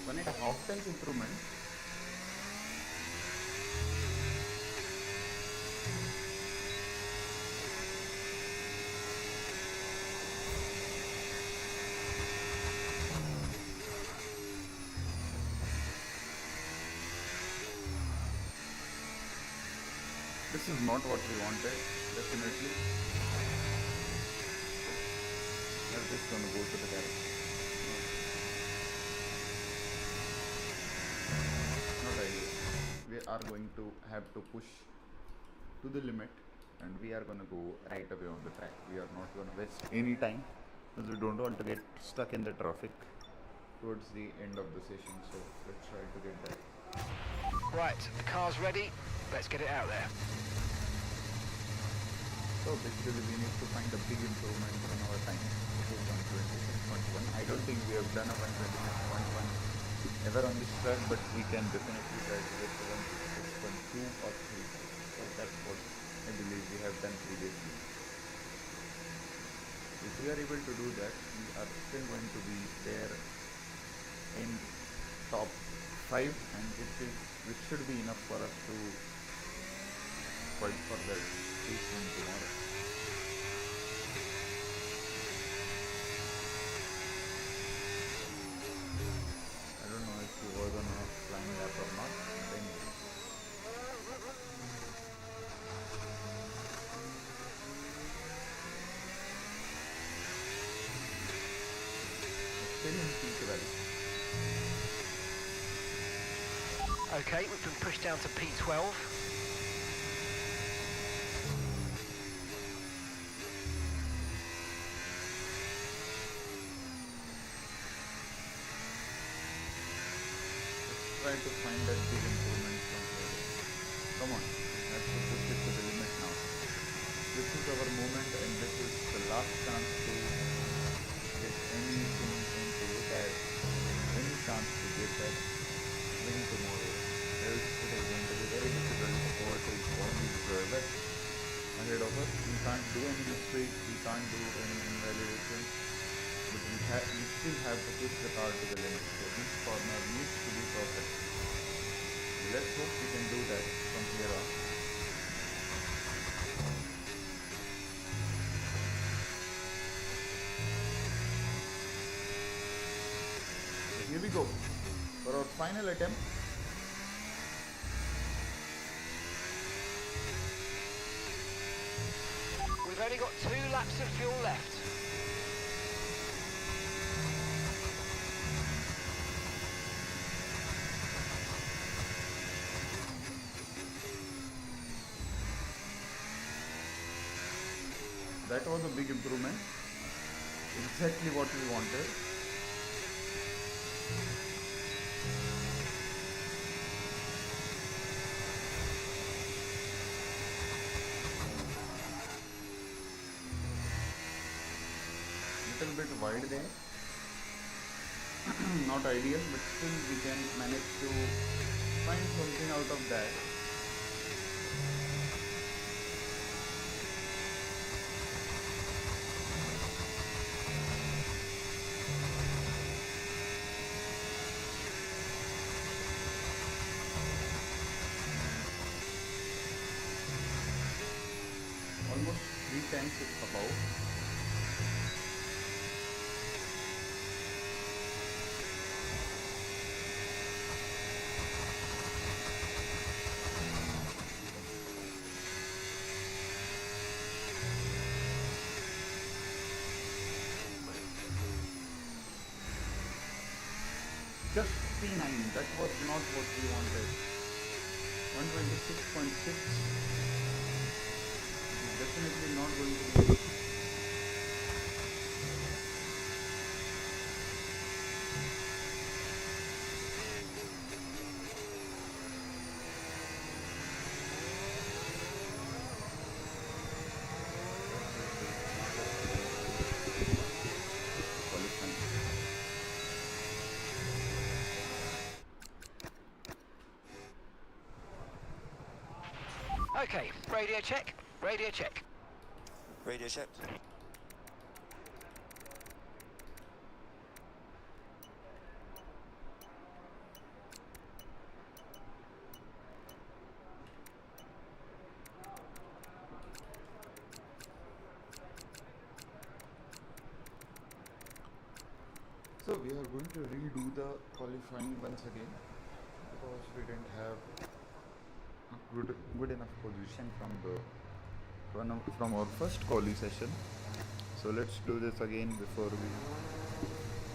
One and a half times improvement. This is not what we wanted, definitely. We're just going to go to the garage. Not ideal. We are going to have to push to the limit, and we are going to go right away on the track. We are not going to waste any time because we don't want to get stuck in the traffic towards the end of the session. So let's try to get that. Right, the car's ready. Let's get it out there. So basically we need to find a big improvement in our time. This is 126.1. I don't think we have done a 126.1 ever on this track, but we can definitely try to get to 126.2 or 3. So that's what I believe we have done previously. If we are able to do that, we are still going to be there in top 5, and it should be enough for us to fight for that race win tomorrow. I don't know if he was on a flying lap or not. Anyway. Still in peak rally. Okay, we've been pushed down to P12. Try to find that big improvement from here. Come on, let's push it to the limit now. This is our moment, and this is the last chance to get anything into that, any chance to get that win tomorrow. Else it is going to be very difficult to overtake all these drivers ahead of us. We can't do any mistakes, we can't do any invalidations, but we still have to push the car to the limit. So each corner needs to be perfect. Let's hope we can do that from here on. So here we go for our final attempt. We've only got 2 laps of fuel left. That was a big improvement. Exactly what we wanted. Little bit wide there. Not ideal, but still we can manage to find something out of that. Almost 3 times it's above. Just P9, that was not what we wanted. 126.6 is definitely not going to be. Okay, radio check, radio check. Radio checked. So we are going to redo the qualifying once again because we didn't have a good enough position from our first quali session. So let's do this again before we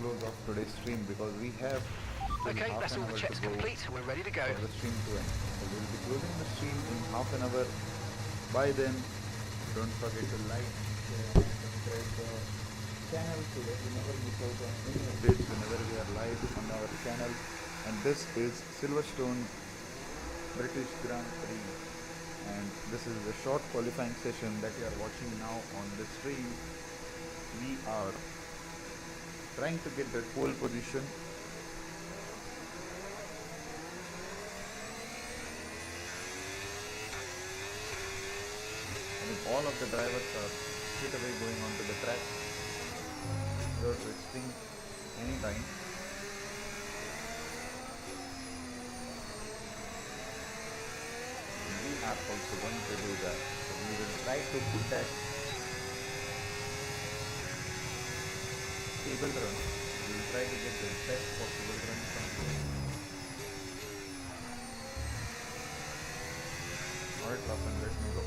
close off today's stream, because we have still Okay, half that's an all hour the to checks go complete. We're ready to go. for the stream to end. So we'll be closing the stream in half an hour. By then, don't forget to like, share, and subscribe the channel so that you never miss out on any updates whenever we are live on our channel. And this is Silverstone British Grand Prix, and this is the short qualifying session that you are watching now on the stream. We are trying to get the pole position. And if all of the drivers are straight away going onto the track without resting any time. We are also going to do that. So we will try to put that stable run. We will try to get the best possible run from here. Alright, Lawson, let me go.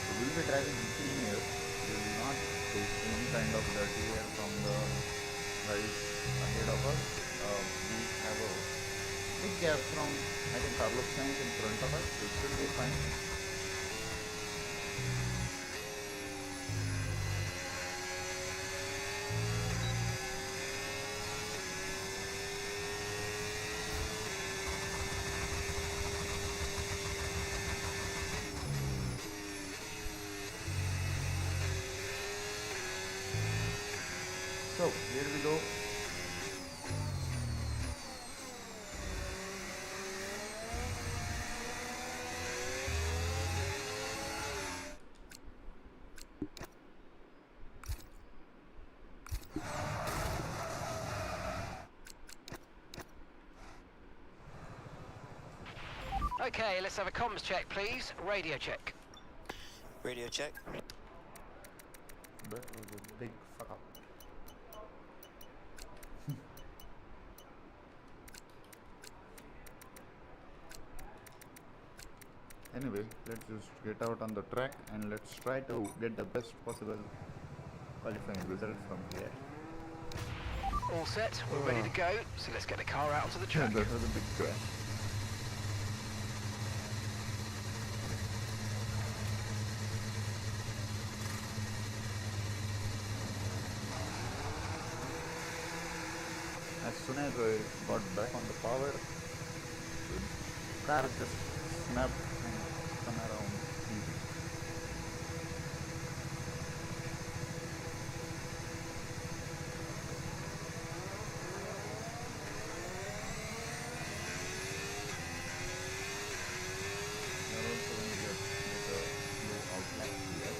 So we will be driving in clean air. We will not take any kind of dirty air from the guys ahead of us. We have a big gap from, I think, Carlos Sainz in front of us. So it should be fine. So here we go. Okay, let's have a comms check, please. Radio check. Radio check. That was a big fuck up. Anyway, let's just get out on the track and let's try to get the best possible qualifying result from here. All set, we're ready to go. So let's get the car out onto the track. That was a big crash. As soon as I got back on the power, the car just snapped and spun around easy. We are also going to get a low outlet here.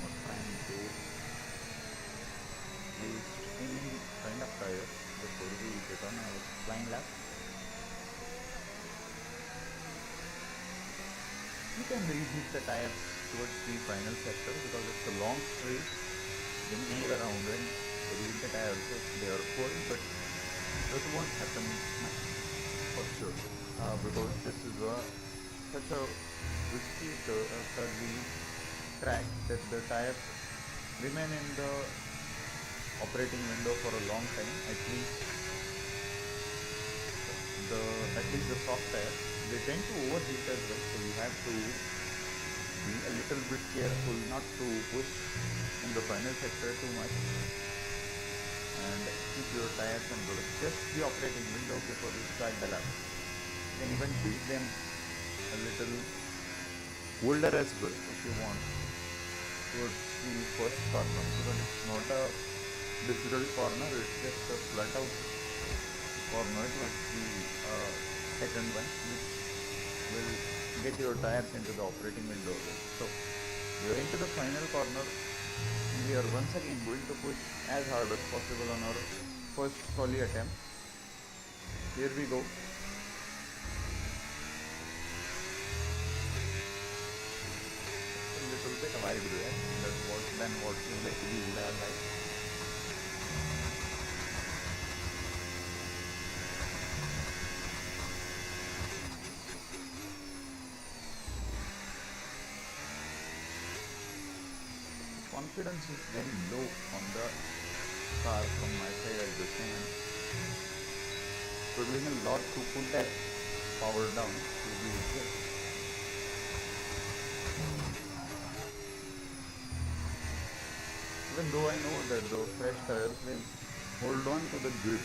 Not trying to use any kind of tires before we get on our flying lap. You can reheat the tires towards the final sector because it's a long straight. Then move around and reheat the tires if they are cold, but that won't happen much for sure because this is such a risky curvy track that the tires remain in the operating window for a long time. At least the soft tires, they tend to overheat as well, so you have to be a little bit careful not to push in the final sector too much and keep your tires on just the operating window before you start the lap. You can even beat them a little older as well if you want towards the first corner, because it's not a difficult corner, it's just a flat out corner towards the second one, which will get your tires into the operating window. So we are into the final corner. We are once again going to push as hard as possible on our first quali attempt. Here we go. A little bit wide there than what we would have liked. confidence is very low on the car from my side at this moment. We're doing a lot to put that power down to be okay. Even though I know that the fresh tires will hold on to the grip.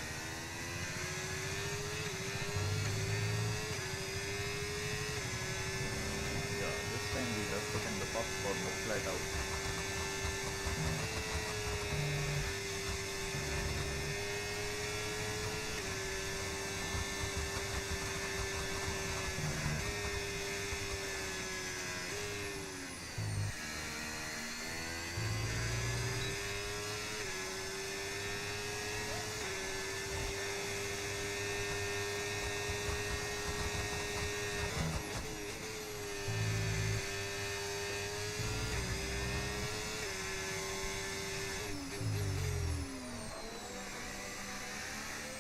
Yeah, this time we have put in the puff for the flat out.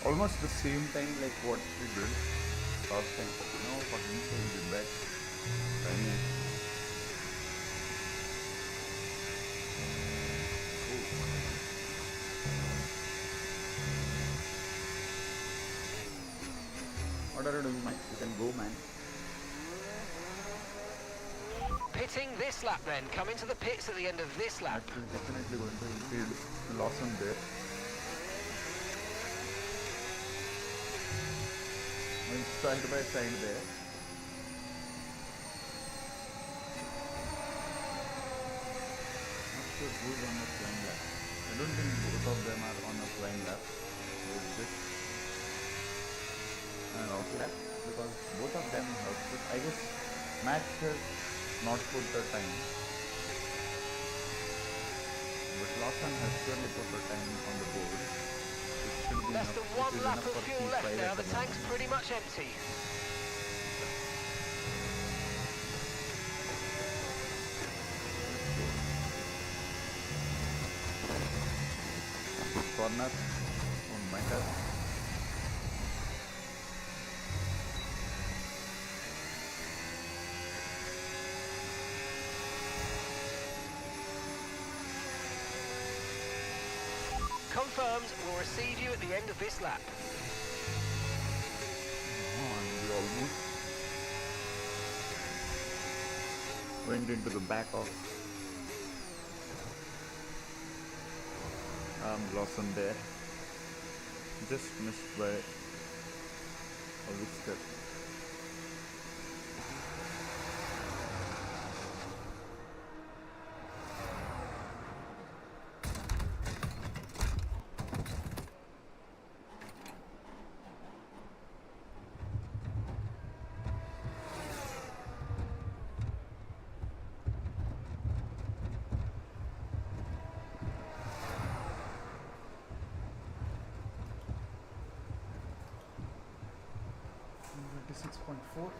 Almost the same time like what we did last time. Fucking so we did that. What are you doing, Mike? You can go, man. Pitting this lap then. Come into the pits at the end of this lap. Actually, definitely going to include Lawson there. Side by side there. Not sure who's on the flying lap. I don't think both of them are on a flying lap. So it's just an off lap because both of them have put, I guess Max has not put the time. But Lawson has surely put the time on the board. Less than one lap of fuel left now, the tank's pretty much empty. Corner on my head. Confirmed, we'll receive you at the end of this lap. We almost went into the back of Lawson there. Just missed by a whisker.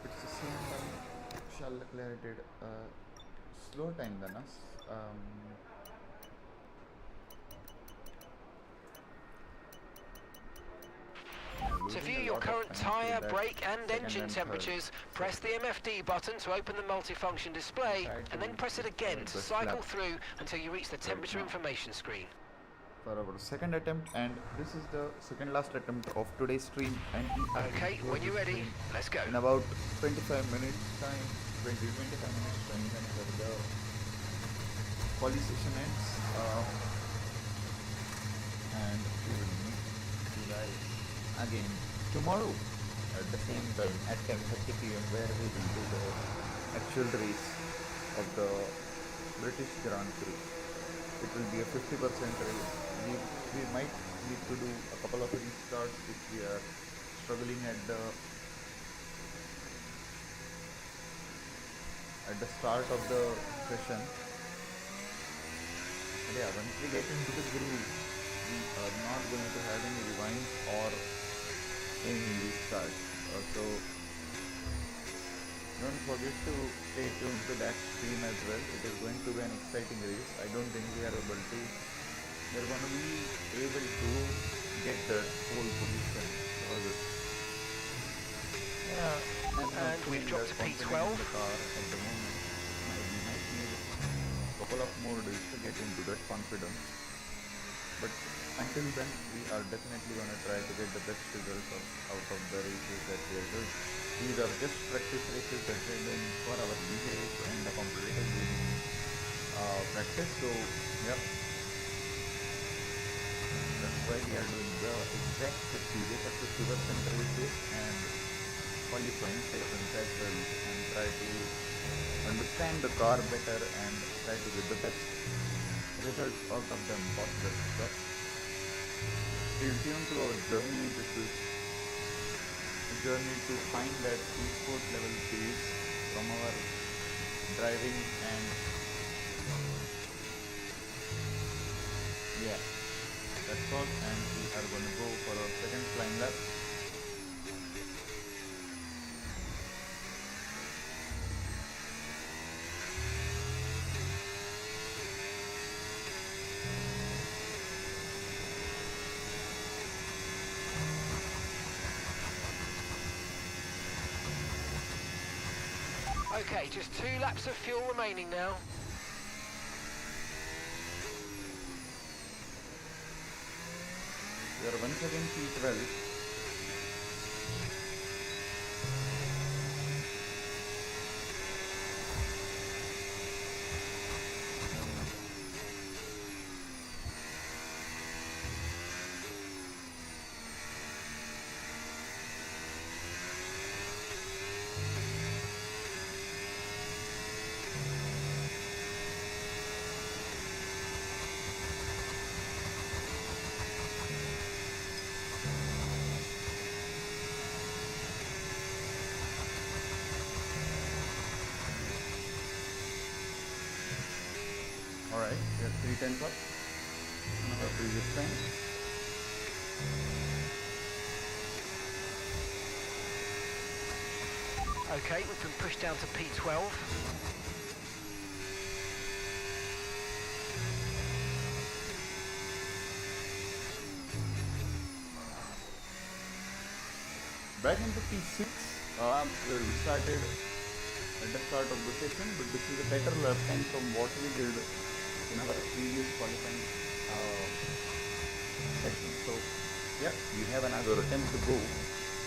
It's the same time Charles Leclerc did a slower time than us. To view your current tyre, brake and engine temperatures, press the MFD button to open the multifunction display and then press it again to cycle through until you reach the temperature information screen. For our second attempt, and this is the second last attempt of today's stream, and okay, when you're ready, let's go. In about 25 minutes time, 25 minutes time, whenever the quali session ends, and we will meet you guys again tomorrow at the same time at 10:30 PM, where we will do the actual race of the British Grand Prix. It will be a 50% race. We might need to do a couple of restarts if we are struggling at the start of the session. But yeah, once we get into the groove, we are not going to have any rewinds or any restarts. So don't forget to stay tuned to that stream as well. It is going to be an exciting race. I don't think we are going to be able to get the pole position. And we've dropped to P12. We might need a couple couple of more days to get into that confidence. But until then, we are definitely going to try to get the best results out of the races that we are doing. These are just practice races that we are doing for our DJs and the competitive gaming practice. So, yeah, that's why we are doing the exact 50% races and qualifying sessions as well, and try to understand the car better and try to get the best results out of them possible. So, stay tuned to our journey. This is a journey to find that e-sport level pace from our driving, and yeah, that's all. And we are going to go for our second flying lap. Okay, just 2 laps of fuel remaining now. We are once again P12. Alright, we are 310 plus on our previous time. Okay, we've been pushed down to P12. Back into P6, we started at the start of the session, but this is a better lap time from what we did in our previous qualifying session. So, yeah, we have another attempt to go.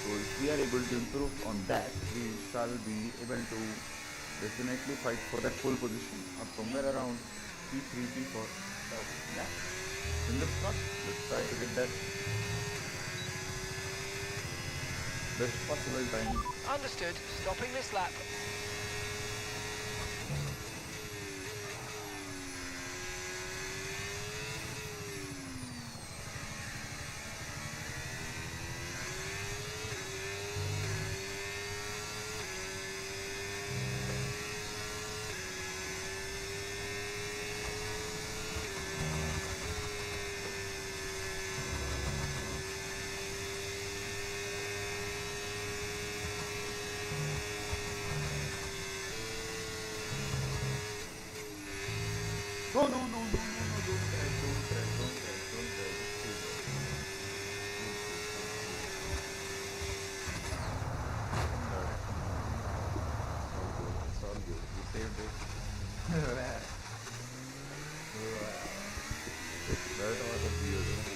So, if we are able to improve on that, we shall be able to definitely fight for that pole position or somewhere around P3, P4. So, yeah, fingers crossed. Let's try to get that best possible time. Understood. Stopping this lap. No, don't crash. It's all good. You saved it. That was a beautiful.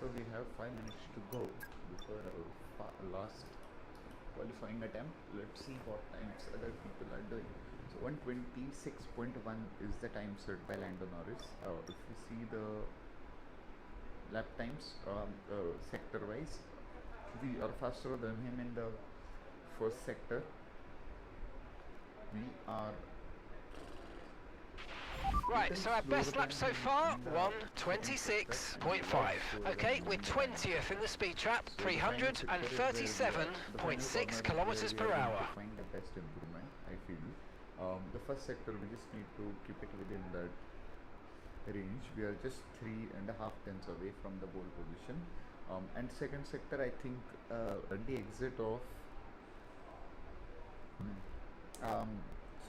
So we have 5 minutes to go before our last qualifying attempt. Let's see what times other people are doing. So 126.1 is the time set by Lando Norris. If you see the lap times sector wise, We are faster than him in the first sector. We are Right, so our best lap so far, 1:26.5. Okay, we're 20th in the speed trap, 337.6 kilometers per hour. Find the best improvement, I feel. The first sector, we just need to keep it within that range. We are just 3.5 tenths away from the pole position. And second sector, I think at the exit of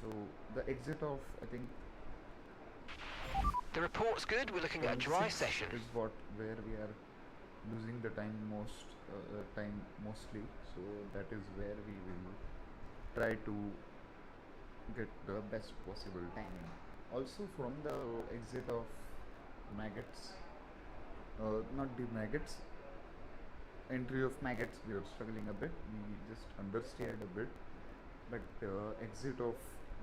so the exit of, I think, the report's good. We're looking at a dry session. Is where we are losing the time mostly. So that is where we will try to get the best possible timing. Also from the exit of maggots, not the maggots, entry of maggots, we are struggling a bit. We just understeered a bit, but exit of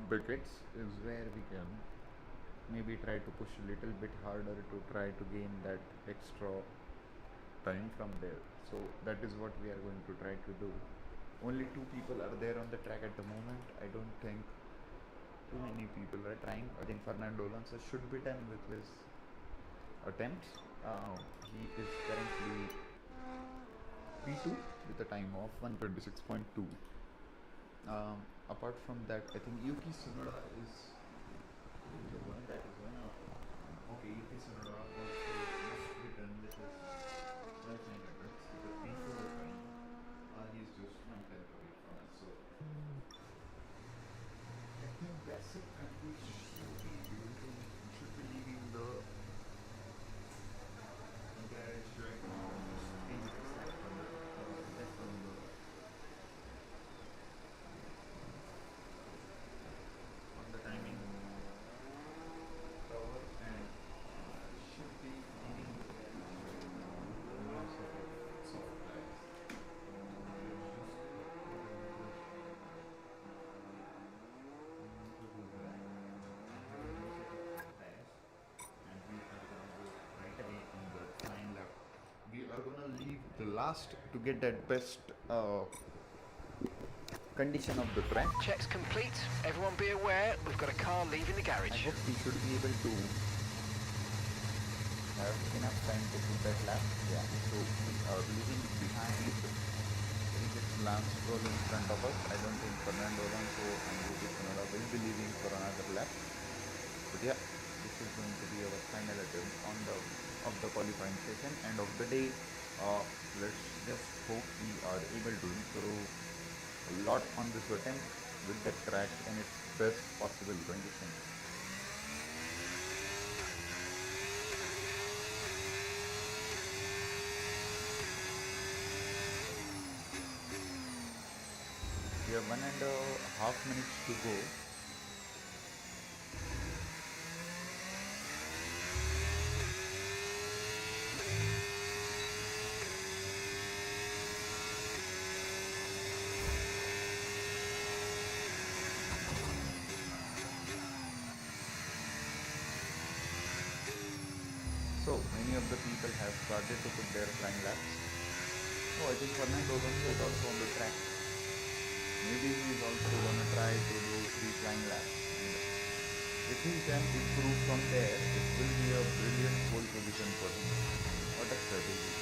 buckets is where we can maybe try to push a little bit harder to try to gain that extra time from there. So that is what we are going to try to do. Only 2 people are there on the track at the moment. I don't think too many people are trying. I think Fernando Alonso should be done with his attempts. He is currently P2 with a time of 1:26.2. Apart from that, I think Yuki Tsunoda is the one that is one of. Okay, Yuki Tsunoda also must be done with his right line attempts because P4 time, he's just 1/10 away from us. So I think that's it, and we should be leaving the garage right now. Just 8 minutes left on the timing tower, and should be leaving the garage right now. Lots of soft tires. We are gonna leave the last to get that best condition of the track. Check's complete. Everyone be aware, we've got a car leaving the I garage. hope we should be able to have enough time to put that lap. Yeah, so we are leaving behind. I think it's Lance Stroll in front of us. I don't think Fernando Alonso and Yuki Tsunoda will be leaving for another lap. But yeah, this is going to be our final attempt on the qualifying session, end of the day. Let's just hope we are able to improve a lot on this attempt with the track in its best possible condition. We have 1.5 minutes to go. So many of the people have started to put their flying laps. Oh, I think Fernando Alonso is also on the track. Maybe he is also going to try to do 3 flying laps. And if he can improve from there, it will be a brilliant pole position for him. What a strategy.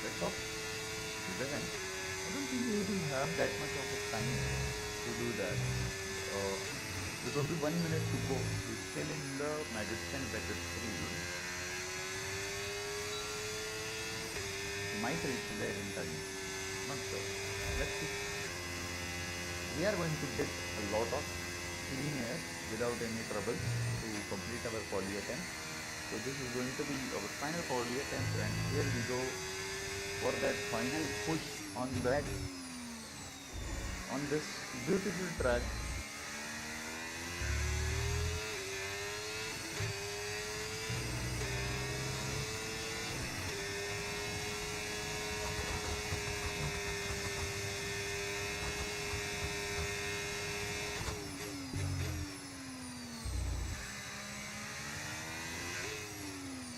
Let's hope he doesn't. I don't think he will have that much of a time to do that. There's only 1 minute to go. He's still in the magazine bracket 3. He might reach there in time. Not sure. Let's see. We are going to get a lot of clean air without any trouble to complete our poly attempt. So this is going to be our final poly attempt, and here we go for that final push on this beautiful track.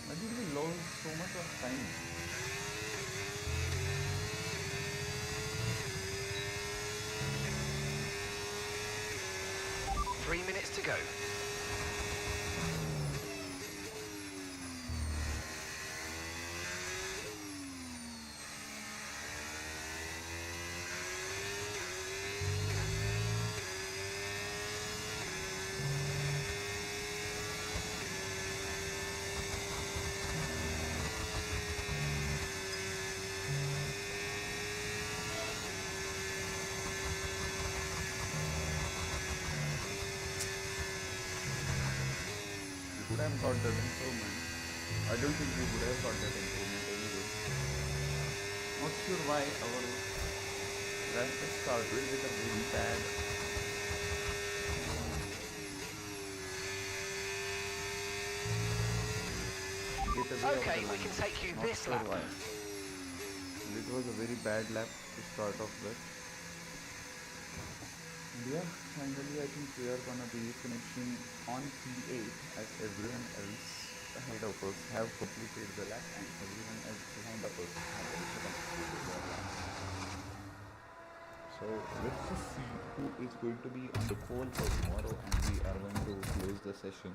Why did we lose so much of time? 3 minutes to go. Would have got that improvement. I don't think we would have got that improvement anyway. Not sure why our rank started with a very bad Okay, we can take you this lap. why. It was a very bad lap to start off with. And yeah, finally I think we are gonna be finishing on P8 as everyone else ahead of us have completed the lap and everyone else behind of us have also completed the lap. So let's just see who is going to be on the pole for tomorrow, and we are going to close the session.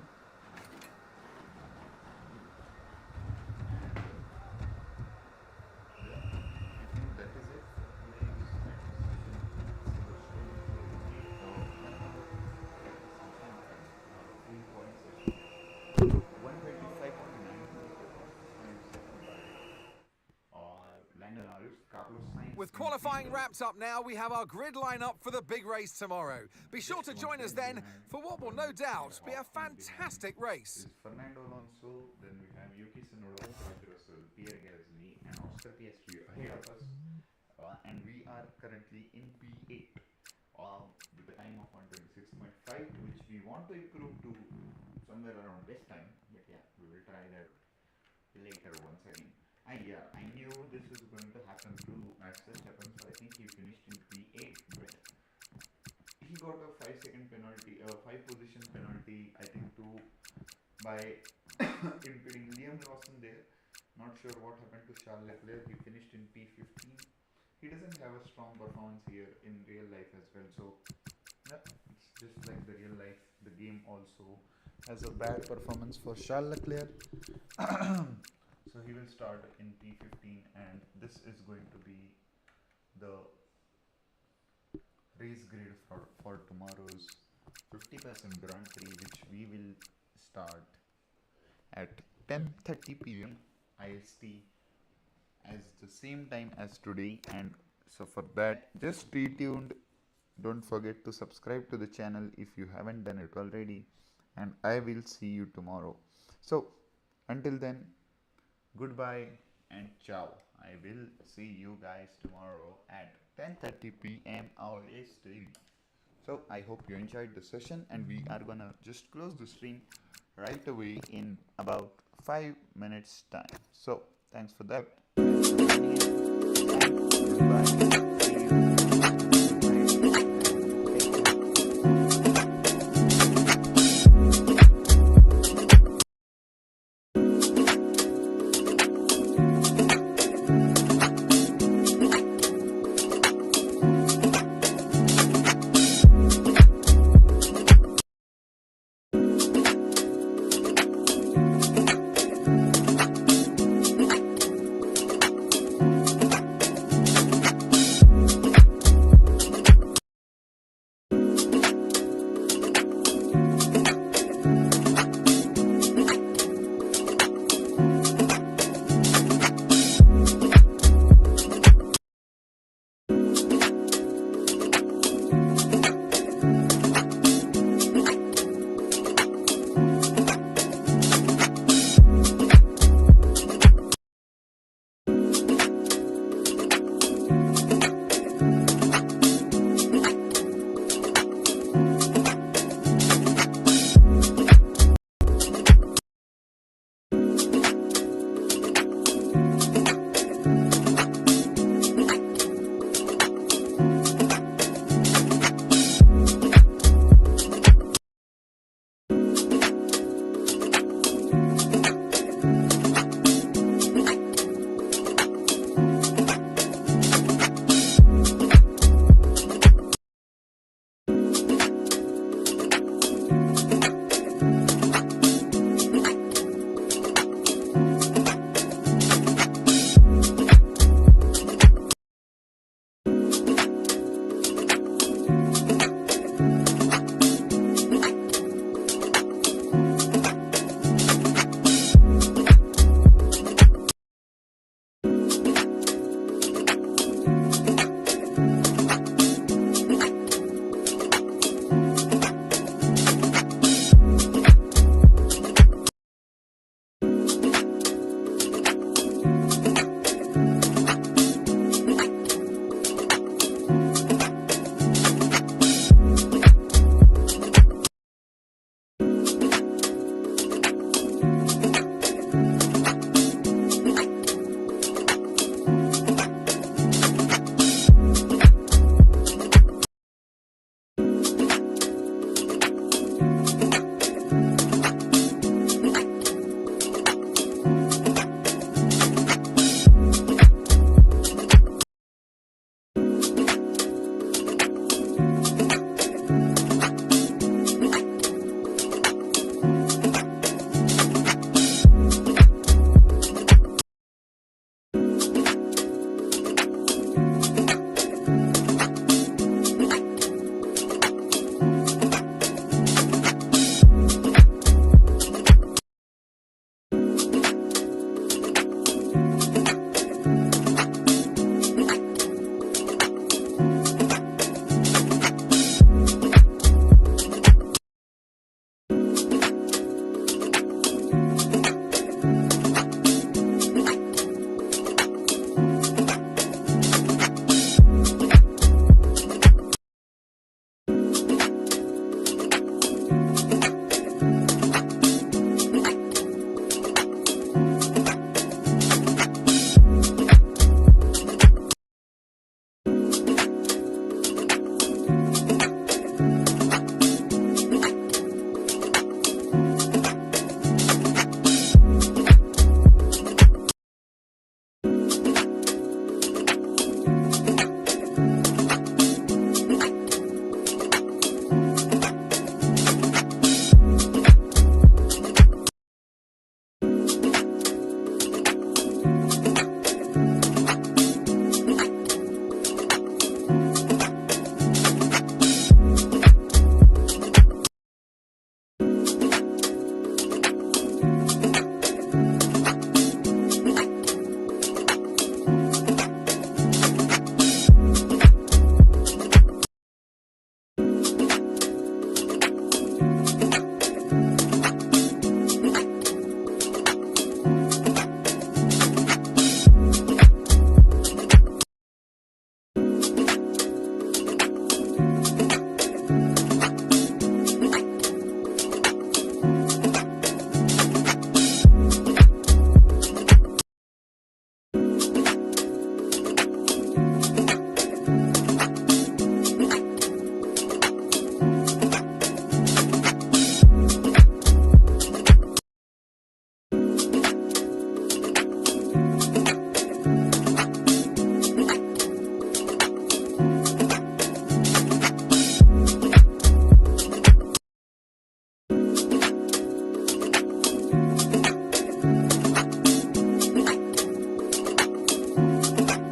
With qualifying wrapped up now, we have our grid lineup for the big race tomorrow. Be sure to join us then for what will no doubt be a fantastic race. Fernando Alonso, then we have Yuki Tsunoda, George Russell, Pierre Gasly, and Oscar Piastri ahead of us. And we are currently in P8 with a time of 126.5, which we want to improve to somewhere around this time. But yeah, we will try that later once again. I knew this was going to happen to Max Verstappen, so I think he finished in P8, but he got a 5-second penalty, 5-position penalty, I think, by impeding Liam Lawson there. Not sure what happened to Charles Leclerc. He finished in P15. He doesn't have a strong performance here in real life as well, so yeah, it's just like the real life. The game also has a bad performance for Charles Leclerc. So he will start in P15, and this is going to be the race grid for tomorrow's 50% Grand Prix, which we will start at 10:30 p.m. IST as the same time as today. And so for that, just stay tuned. Don't forget to subscribe to the channel if you haven't done it already, and I will see you tomorrow. So until then, goodbye and ciao. I will see you guys tomorrow at 10:30 p.m. our IST. So I hope you enjoyed the session, and we are gonna just close the stream right away in about 5 minutes time. So thanks for that.